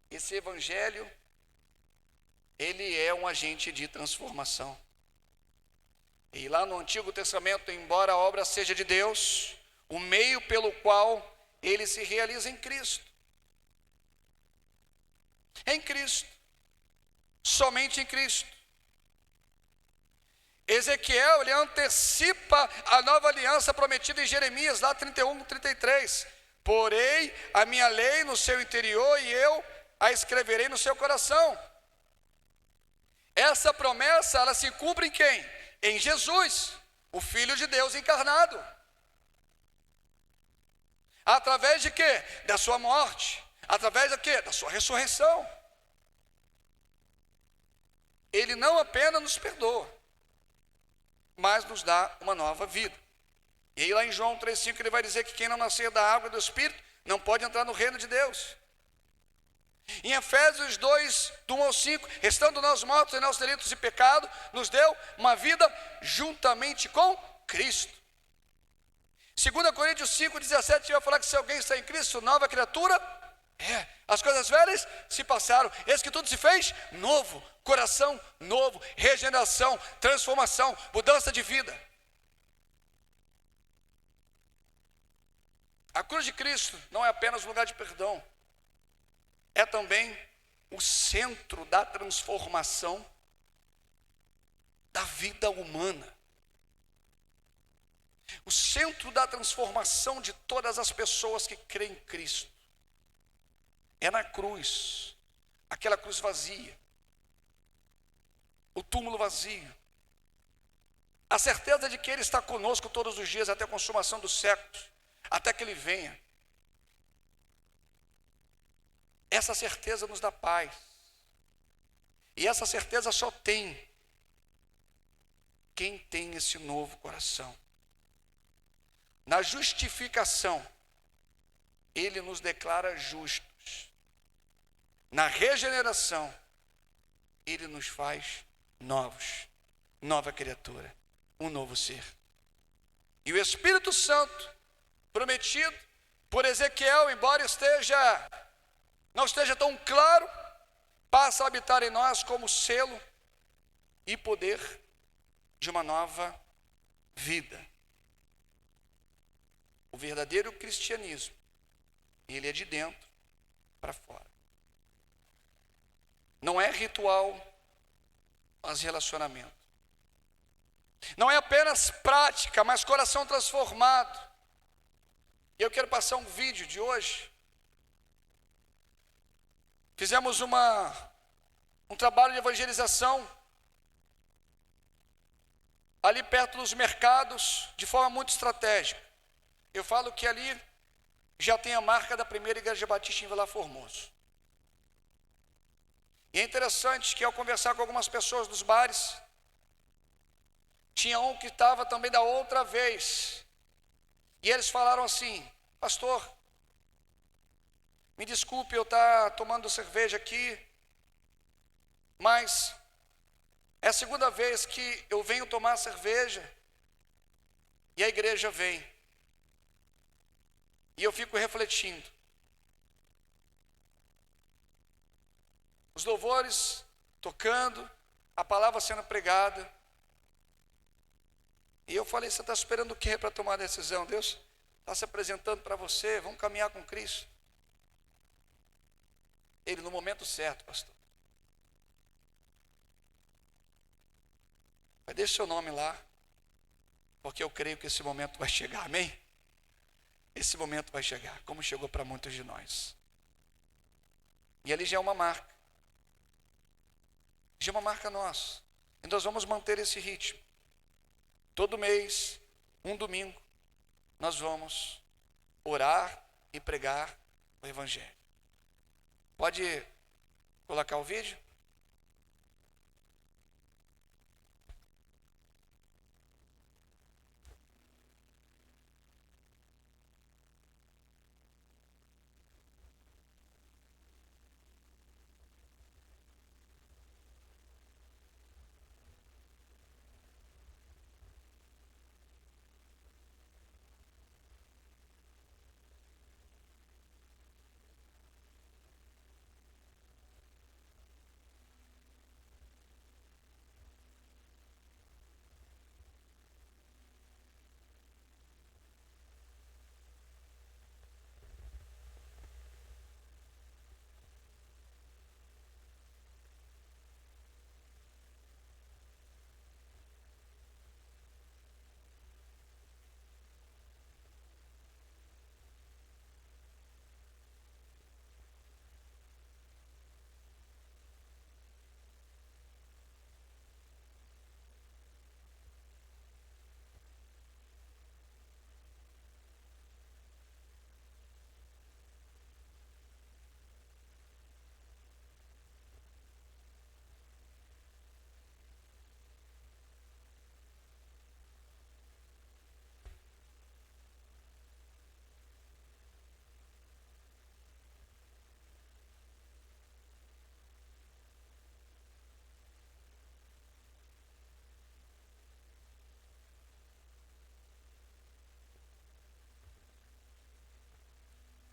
esse evangelho, ele é um agente de transformação. E lá no Antigo Testamento, embora a obra seja de Deus, o meio pelo qual ele se realiza em Cristo. Em Cristo. Somente em Cristo. Ezequiel, ele antecipa a nova aliança prometida em Jeremias, lá 31, 33. Porei a minha lei no seu interior e eu a escreverei no seu coração. Essa promessa, ela se cumpre em quem? Em Jesus, o Filho de Deus encarnado. Através de quê? Da sua morte. Através de quê? Da sua ressurreição. Ele não apenas nos perdoa, mas nos dá uma nova vida. E aí lá em João 3,5 ele vai dizer que quem não nascer da água e do Espírito não pode entrar no reino de Deus. Em Efésios 2, do 1 ao 5, estando nós mortos em nossos delitos e pecado, nos deu uma vida juntamente com Cristo. 2 Coríntios 5, 17 vai falar que se alguém está em Cristo, nova criatura as coisas velhas se passaram, eis que tudo se fez novo, coração novo, regeneração, transformação, mudança de vida. A cruz de Cristo não é apenas um lugar de perdão, é também o centro da transformação da vida humana. O centro da transformação de todas as pessoas que creem em Cristo. É na cruz, aquela cruz vazia, o túmulo vazio, a certeza de que Ele está conosco todos os dias até a consumação dos séculos, até que Ele venha. Essa certeza nos dá paz, e essa certeza só tem quem tem esse novo coração. Na justificação, Ele nos declara justos. Na regeneração, Ele nos faz novos, nova criatura, um novo ser. E o Espírito Santo, prometido por Ezequiel, embora não esteja tão claro, passa a habitar em nós como selo e poder de uma nova vida. O verdadeiro cristianismo, ele é de dentro para fora. Não é ritual, mas relacionamento. Não é apenas prática, mas coração transformado. E eu quero passar um vídeo de hoje. Fizemos um trabalho de evangelização ali perto dos mercados, de forma muito estratégica. Eu falo que ali já tem a marca da primeira igreja batista em Vila Formoso. E é interessante que ao conversar com algumas pessoas dos bares, tinha um que estava também da outra vez. E eles falaram assim: pastor, me desculpe eu estar tomando cerveja aqui, mas é a segunda vez que eu venho tomar cerveja e a igreja vem. E eu fico refletindo. os louvores tocando, a palavra sendo pregada. E eu falei, você está esperando o quê para tomar a decisão? Deus está se apresentando para você, vamos caminhar com Cristo. Ele, no momento certo, pastor, vai deixar seu nome lá, porque eu creio que esse momento vai chegar, amém? Esse momento vai chegar, como chegou para muitos de nós. E ali já é uma marca. Já é uma marca nossa. E nós vamos manter esse ritmo. Todo mês, um domingo, nós vamos orar e pregar o Evangelho. Pode colocar o vídeo?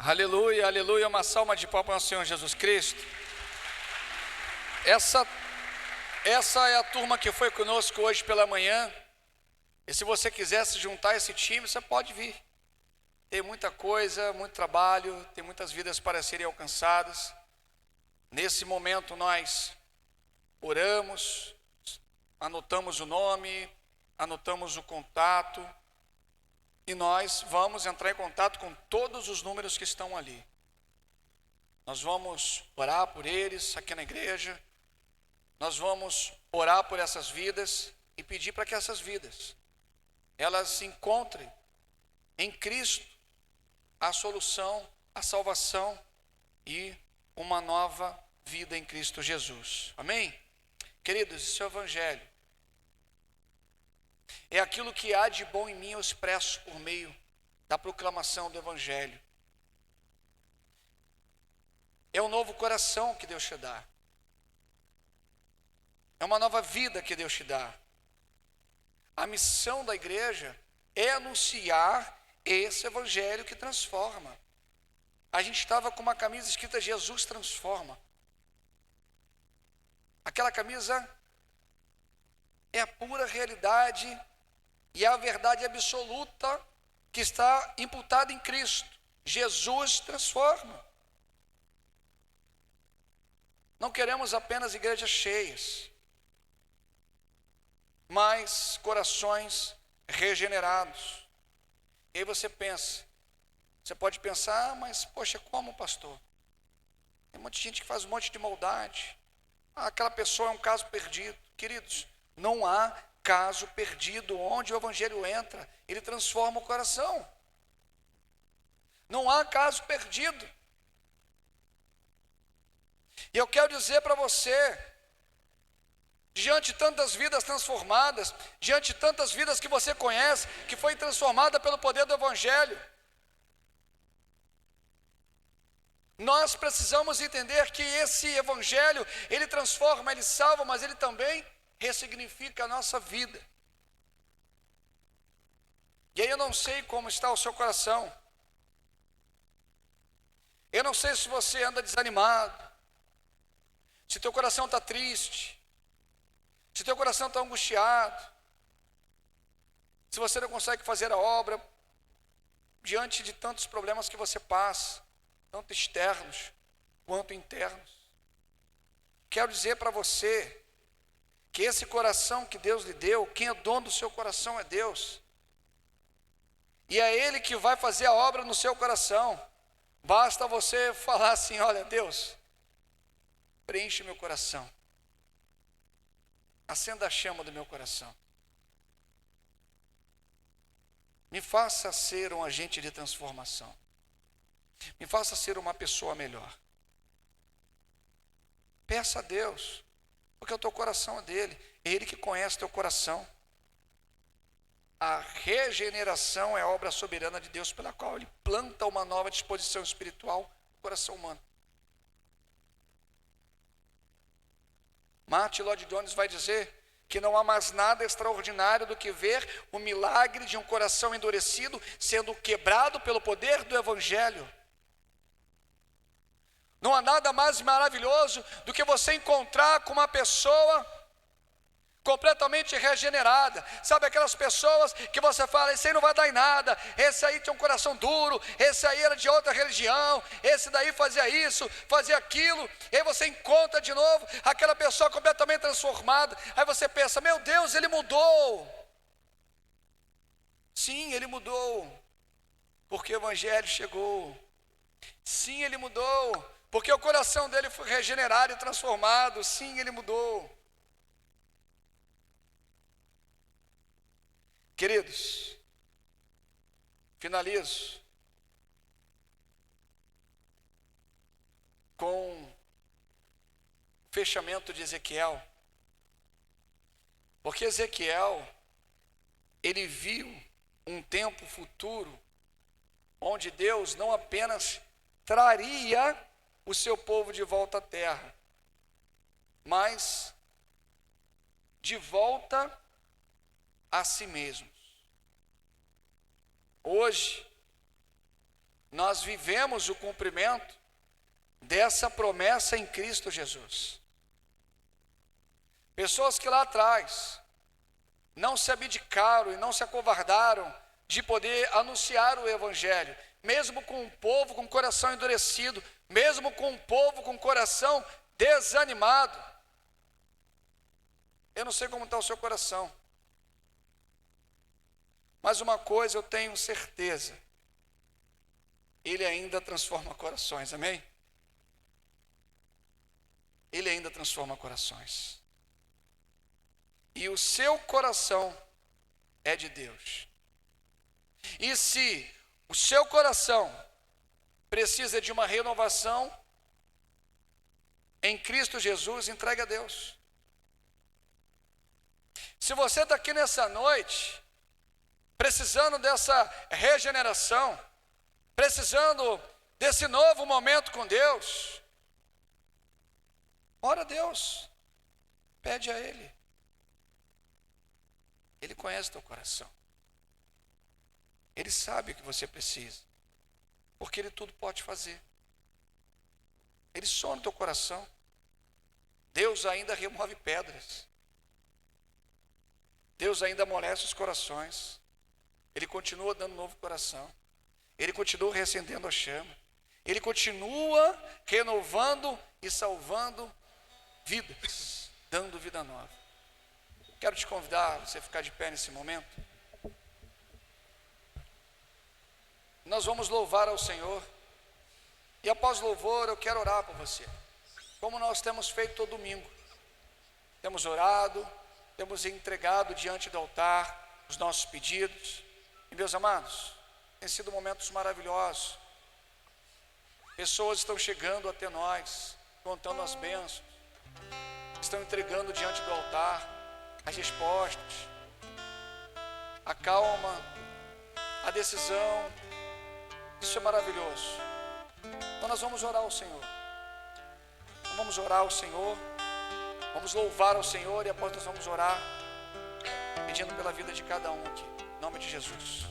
Aleluia, aleluia, uma salva de palmas ao Senhor Jesus Cristo. Essa é a turma que foi conosco hoje pela manhã. E se você quiser se juntar a esse time, você pode vir. Tem muita coisa, muito trabalho, tem muitas vidas para serem alcançadas. Nesse momento nós oramos, anotamos o nome, anotamos o contato, e nós vamos entrar em contato com todos os números que estão ali. Nós vamos orar por eles aqui na igreja, nós vamos orar por essas vidas e pedir para que essas vidas, elas se encontrem em Cristo a solução, a salvação e uma nova vida em Cristo Jesus. Amém? Queridos, esse é o Evangelho. É aquilo que há de bom em mim, eu expresso por meio da proclamação do Evangelho. É um novo coração que Deus te dá. É uma nova vida que Deus te dá. A missão da igreja é anunciar esse Evangelho que transforma. A gente estava com uma camisa escrita Jesus transforma. Aquela camisa é a pura realidade e a verdade absoluta que está imputada em Cristo. Jesus transforma. Não queremos apenas igrejas cheias, mas corações regenerados. E aí você pode pensar, mas poxa, como, pastor? Tem um monte de gente que faz um monte de maldade. Aquela pessoa é um caso perdido. Queridos, não há caso perdido. Onde o Evangelho entra, ele transforma o coração. Não há caso perdido. E eu quero dizer para você, diante de tantas vidas transformadas, diante de tantas vidas que você conhece, que foi transformada pelo poder do Evangelho, nós precisamos entender que esse Evangelho, ele transforma, ele salva, mas ele também ressignifica a nossa vida. E aí eu não sei como está o seu coração. Eu não sei se você anda desanimado. se teu coração está triste, se teu coração está angustiado, se você não consegue fazer a obra diante de tantos problemas que você passa, tanto externos quanto internos, quero dizer para você que esse coração que Deus lhe deu, quem é dono do seu coração é Deus, e é Ele que vai fazer a obra no seu coração. Basta você falar assim: olha, Deus, preenche meu coração, acenda a chama do meu coração, me faça ser um agente de transformação, me faça ser uma pessoa melhor. Peça a Deus, porque o teu coração é dele, é Ele que conhece o teu coração. A regeneração é a obra soberana de Deus, pela qual Ele planta uma nova disposição espiritual no coração humano. Martin Lloyd-Jones vai dizer que não há mais nada extraordinário do que ver o milagre de um coração endurecido sendo quebrado pelo poder do Evangelho. Não há nada mais maravilhoso do que você encontrar com uma pessoa completamente regenerada. Sabe aquelas pessoas que você fala: esse aí não vai dar em nada, esse aí tinha um coração duro, esse aí era de outra religião, esse daí fazia isso, fazia aquilo, e aí você encontra de novo aquela pessoa completamente transformada. Aí você pensa: meu Deus, ele mudou. Sim, ele mudou, porque o Evangelho chegou. Sim, ele mudou, porque o coração dele foi regenerado e transformado. Sim, ele mudou. Queridos, finalizo com o fechamento de Ezequiel, porque Ezequiel, ele viu um tempo futuro, onde Deus não apenas traria o seu povo de volta à terra, mas de volta a si mesmos. Hoje, nós vivemos o cumprimento dessa promessa em Cristo Jesus. Pessoas que lá atrás não se abdicaram e não se acovardaram de poder anunciar o Evangelho, mesmo com um povo com coração endurecido, mesmo com um povo com coração desanimado. Eu não sei como está o seu coração, mas uma coisa eu tenho certeza: Ele ainda transforma corações, amém? Ele ainda transforma corações. E o seu coração é de Deus. E se o seu coração precisa de uma renovação, em Cristo Jesus, entregue a Deus. Se você está aqui nessa noite precisando dessa regeneração, precisando desse novo momento com Deus, ora a Deus, pede a Ele. Ele conhece teu coração, Ele sabe o que você precisa, porque Ele tudo pode fazer. Ele sonda teu coração. Deus ainda remove pedras, Deus ainda amolece os corações. Ele continua dando novo coração, Ele continua reacendendo a chama, Ele continua renovando e salvando vidas, dando vida nova. Quero te convidar a você ficar de pé nesse momento. Nós vamos louvar ao Senhor, e após louvor eu quero orar por você, como nós temos feito todo domingo. Temos orado, temos entregado diante do altar os nossos pedidos. E meus amados, tem sido momentos maravilhosos. Pessoas estão chegando até nós, contando as bênçãos, estão entregando diante do altar as respostas, a calma, a decisão. Isso é maravilhoso. Então nós vamos orar ao Senhor. Vamos orar ao Senhor, vamos louvar ao Senhor, e após nós vamos orar pedindo pela vida de cada um aqui, em nome de Jesus.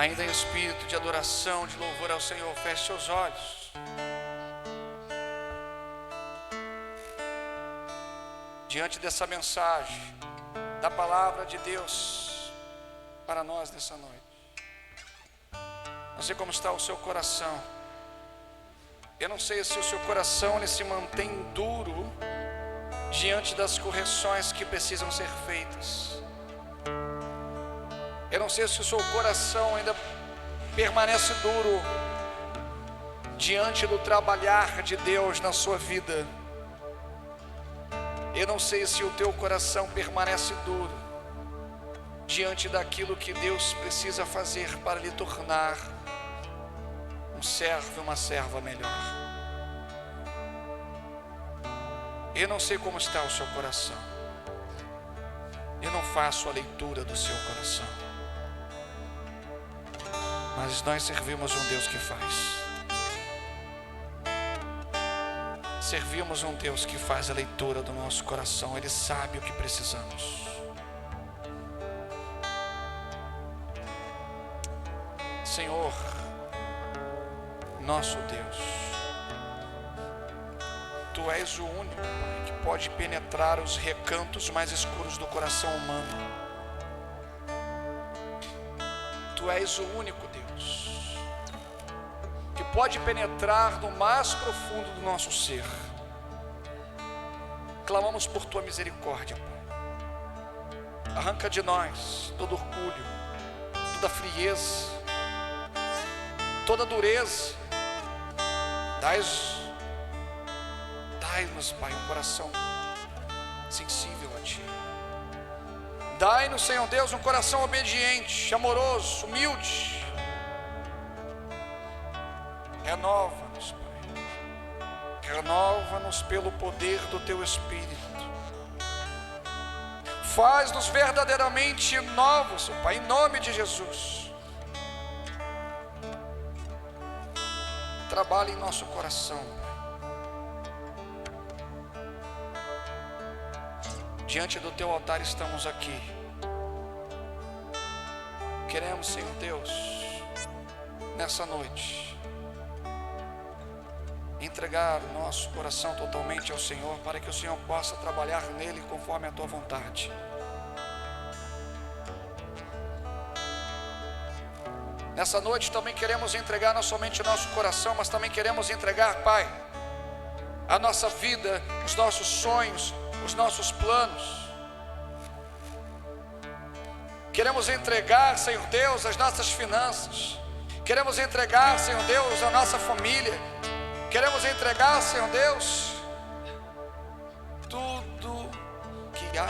ainda em espírito de adoração, de louvor ao Senhor, feche seus olhos. Diante dessa mensagem, da palavra de Deus para nós nessa noite. Não sei como está o seu coração. Eu não sei se o seu coração ele se mantém duro diante das correções que precisam ser feitas. Eu não sei se o seu coração ainda permanece duro diante do trabalhar de Deus na sua vida. Eu não sei se o teu coração permanece duro diante daquilo que Deus precisa fazer para lhe tornar um servo e uma serva melhor. Eu não sei como está o seu coração. Eu não faço a leitura do seu coração. Mas nós servimos um Deus que faz. Servimos um Deus que faz a leitura do nosso coração. Ele sabe o que precisamos. Senhor, nosso Deus, Tu és o único, Pai, que pode penetrar os recantos mais escuros do coração humano. Tu és o único Deus que pode penetrar no mais profundo do nosso ser. Clamamos por Tua misericórdia, Pai. Arranca de nós todo orgulho, toda frieza, toda dureza. Dai-nos, Pai, um coração sensível a Ti. Dai-nos, Senhor Deus, um coração obediente, amoroso, humilde. Renova-nos, Pai. Renova-nos pelo poder do Teu Espírito. Faz-nos verdadeiramente novos, Pai, em nome de Jesus. Trabalhe em nosso coração, Pai. Diante do Teu altar estamos aqui. Queremos, Senhor Deus, nessa noite, entregar o nosso coração totalmente ao Senhor, para que o Senhor possa trabalhar nele conforme a Tua vontade. Nessa noite também queremos entregar não somente o nosso coração, mas também queremos entregar, Pai, a nossa vida, os nossos sonhos, os nossos planos. Queremos entregar, Senhor Deus, as nossas finanças. Queremos entregar, Senhor Deus, a nossa família. Queremos entregar, Senhor Deus, tudo que há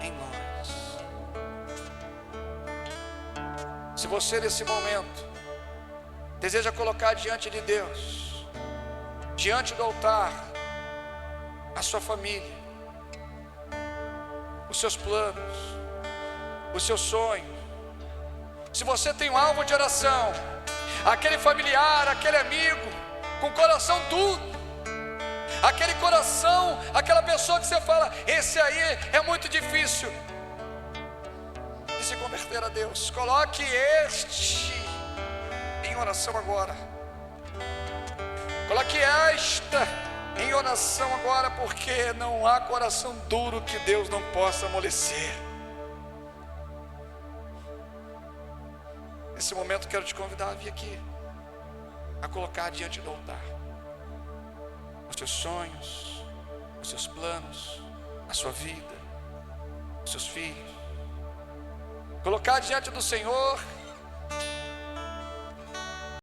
em nós. Se você nesse momento deseja colocar diante de Deus, diante do altar, a sua família, os seus planos, os seus sonhos, se você tem um alvo de oração, aquele familiar, aquele amigo, com o coração duro, aquele coração, aquela pessoa que você fala, esse aí é muito difícil de se converter a Deus, coloque este em oração agora. Coloque esta em oração agora, porque não há coração duro que Deus não possa amolecer. Nesse momento quero te convidar a vir aqui, a colocar diante do altar os seus sonhos, os seus planos, a sua vida, os seus filhos. Colocar diante do Senhor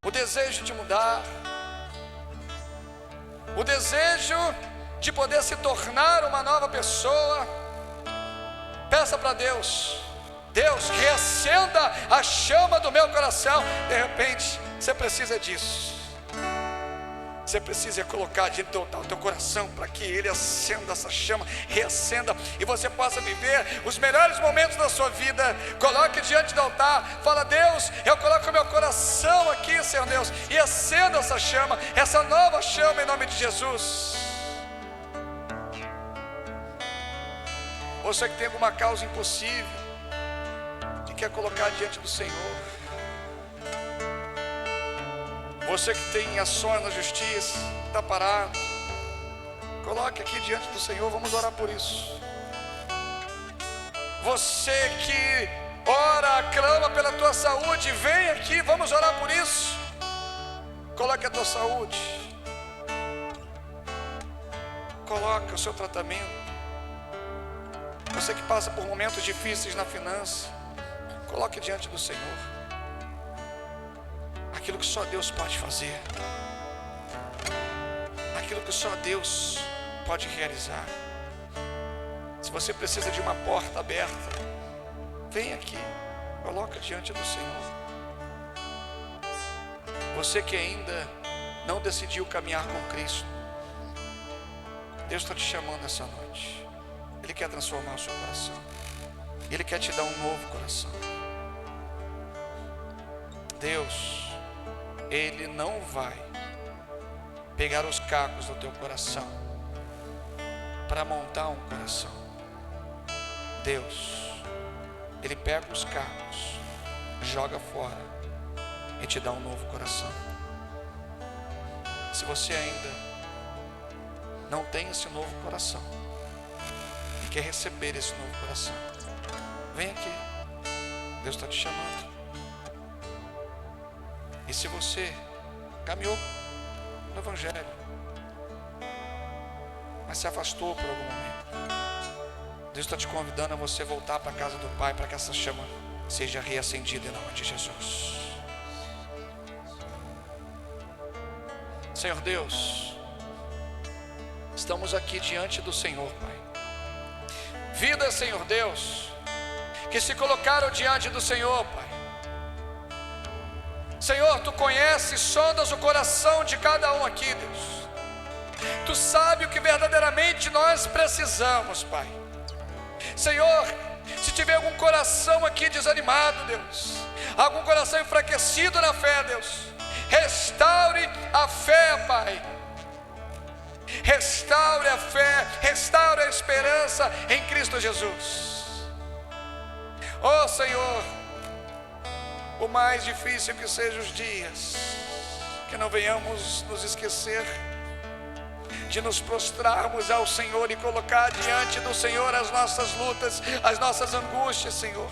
o desejo de mudar, o desejo de poder se tornar uma nova pessoa. Peça para Deus: Deus, reacenda a chama do meu coração. De repente, você precisa disso. Você precisa colocar diante do altar o teu coração, para que ele acenda essa chama, reacenda, e você possa viver os melhores momentos da sua vida. Coloque diante do altar, fala: Deus, eu coloco o meu coração aqui, Senhor Deus, e acenda essa chama, essa nova chama, em nome de Jesus. Você que tem alguma causa impossível, que quer colocar diante do Senhor, Você que tem ações na justiça, está parado, coloque aqui diante do Senhor, vamos orar por isso. Você que ora, clama pela tua saúde, vem aqui, vamos orar por isso. Coloque a tua saúde, coloque o seu tratamento. Você que passa por momentos difíceis na finança, coloque diante do Senhor aquilo que só Deus pode fazer, aquilo que só Deus pode realizar. Se você precisa de uma porta aberta, vem aqui, coloca diante do Senhor. Você que ainda não decidiu caminhar com Cristo, Deus está te chamando essa noite. Ele quer transformar o seu coração. Ele quer te dar um novo coração. Deus, Ele não vai pegar os cacos do teu coração para montar um coração. Deus, Ele pega os cacos, joga fora e te dá um novo coração. Se você ainda não tem esse novo coração, quer receber esse novo coração, vem aqui, Deus está te chamando. E se você caminhou no Evangelho, mas se afastou por algum momento, Deus está te convidando a você voltar para a casa do Pai, para que essa chama seja reacendida em nome de Jesus. Senhor Deus, estamos aqui diante do Senhor, Pai. Vidas, Senhor Deus, que se colocaram diante do Senhor, Pai. Senhor, Tu conheces, sondas o coração de cada um aqui, Deus. Tu sabe o que verdadeiramente nós precisamos, Pai. Senhor, se tiver algum coração aqui desanimado, Deus, algum coração enfraquecido na fé, Deus, restaure a fé, Pai. Restaure a fé, restaure a esperança em Cristo Jesus. Oh Senhor, o mais difícil que sejam os dias, que não venhamos nos esquecer de nos prostrarmos ao Senhor e colocar diante do Senhor as nossas lutas, as nossas angústias, Senhor,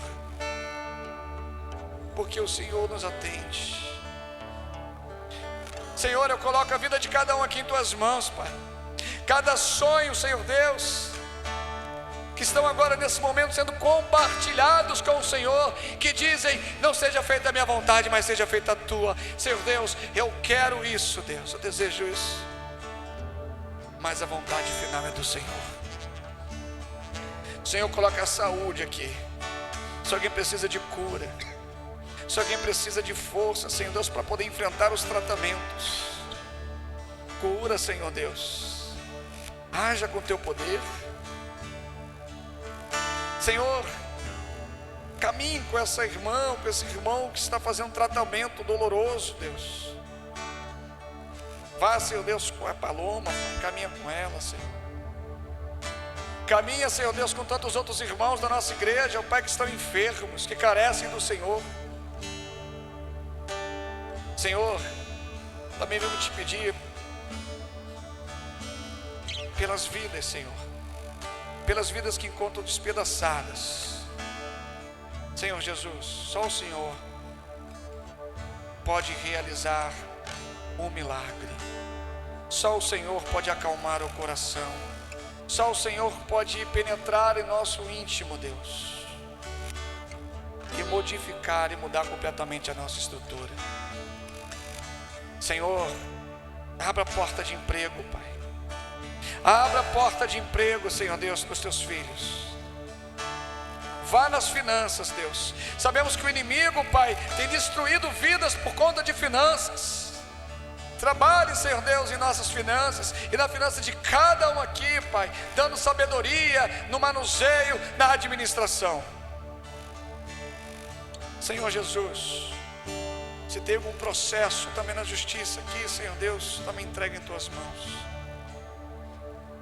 porque o Senhor nos atende. Senhor, eu coloco a vida de cada um aqui em Tuas mãos, Pai. Cada sonho, Senhor Deus, que estão agora nesse momento sendo compartilhados com o Senhor, que dizem, não seja feita a minha vontade, mas seja feita a Tua. Senhor Deus, eu quero isso, Deus, eu desejo isso, mas a vontade final é do Senhor. Senhor, coloca a saúde aqui. Se alguém precisa de cura, se alguém precisa de força, Senhor Deus, para poder enfrentar os tratamentos, cura, Senhor Deus. Haja com Teu poder. Senhor, caminhe com essa irmã, com esse irmão que está fazendo um tratamento doloroso, Deus. Vá, Senhor Deus, com a Paloma, caminha com ela, Senhor. Caminha, Senhor Deus, com tantos outros irmãos da nossa igreja, Pai, que estão enfermos, que carecem do Senhor. Senhor, também vamos te pedir pelas vidas, Senhor, pelas vidas que encontram despedaçadas. Senhor Jesus, só o Senhor pode realizar um milagre. Só o Senhor pode acalmar o coração. Só o Senhor pode penetrar em nosso íntimo, Deus, e modificar e mudar completamente a nossa estrutura. Senhor, abra a porta de emprego, Pai. Abra a porta de emprego, Senhor Deus, para os Teus filhos. Vá nas finanças, Deus. Sabemos que o inimigo, Pai, tem destruído vidas por conta de finanças. Trabalhe, Senhor Deus, em nossas finanças e na finança de cada um aqui, Pai, dando sabedoria no manuseio, na administração. Senhor Jesus, se tem algum processo também na justiça aqui, Senhor Deus, também entrega em Tuas mãos.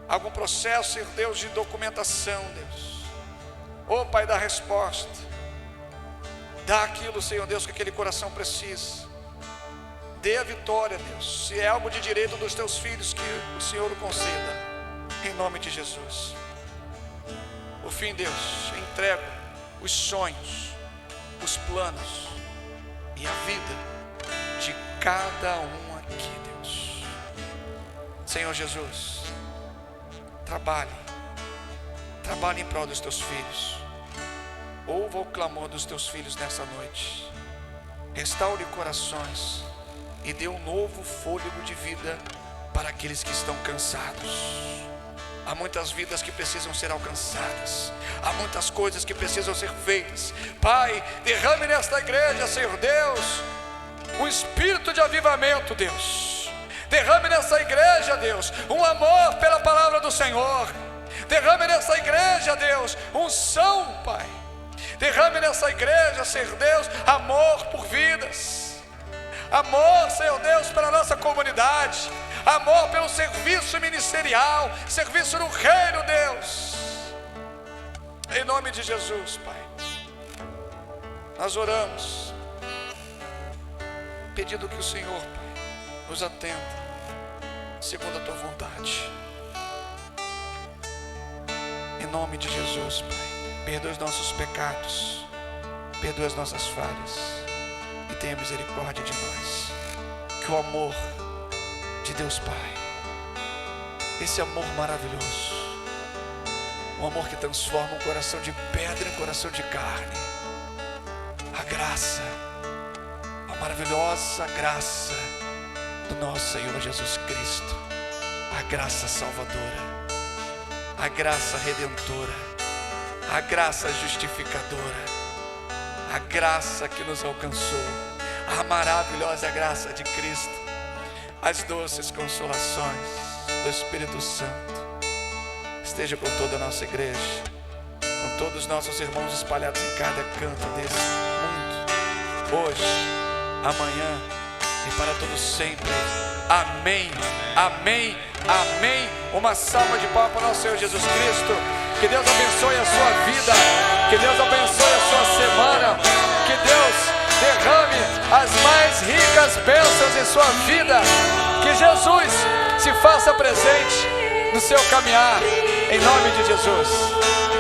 Algum processo, Senhor Deus, de documentação, Deus. Oh, Pai, dá resposta. Dá aquilo, Senhor Deus, que aquele coração precisa. dê a vitória, Deus. Se é algo de direito dos teus filhos, que o Senhor o conceda, em nome de Jesus. Por fim, Deus, entrego os sonhos, os planos e a vida de cada um aqui, Deus. Senhor Jesus, trabalhe em prol dos teus filhos. Ouva o clamor dos teus filhos nessa noite. Restaure corações e dê um novo fôlego de vida para aqueles que estão cansados. Há muitas vidas que precisam ser alcançadas. Há muitas coisas que precisam ser feitas. Pai, derrame nesta igreja, Senhor Deus, um espírito de avivamento, Deus. Derrame nessa igreja, Deus, um amor pela palavra do Senhor. Derrame nessa igreja, Deus, unção, Pai. Derrame nessa igreja, Senhor Deus, amor por vidas. Amor, Senhor Deus, pela nossa comunidade. Amor pelo serviço ministerial, serviço no reino, Deus. Em nome de Jesus, Pai, nós oramos, pedindo que o Senhor, Pai, nos atenda, segundo a Tua vontade. Em nome de Jesus, Pai, perdoa os nossos pecados, perdoa as nossas falhas e tenha misericórdia de nós. Que o amor de Deus Pai, esse amor maravilhoso, um amor que transforma um coração de pedra em coração de carne, a graça, a maravilhosa graça do nosso Senhor Jesus Cristo, a graça salvadora, a graça redentora, a graça justificadora, a graça que nos alcançou, a maravilhosa graça de Cristo, as doces consolações do Espírito Santo, esteja com toda a nossa igreja, com todos os nossos irmãos espalhados em cada canto desse mundo, hoje, amanhã e para todos sempre. Amém, amém, amém. Uma salva de palmas para o nosso Senhor Jesus Cristo. Que Deus abençoe a sua vida, que Deus abençoe a sua semana, que Deus derrame as mais ricas bênçãos em sua vida, que Jesus se faça presente no seu caminhar, em nome de Jesus.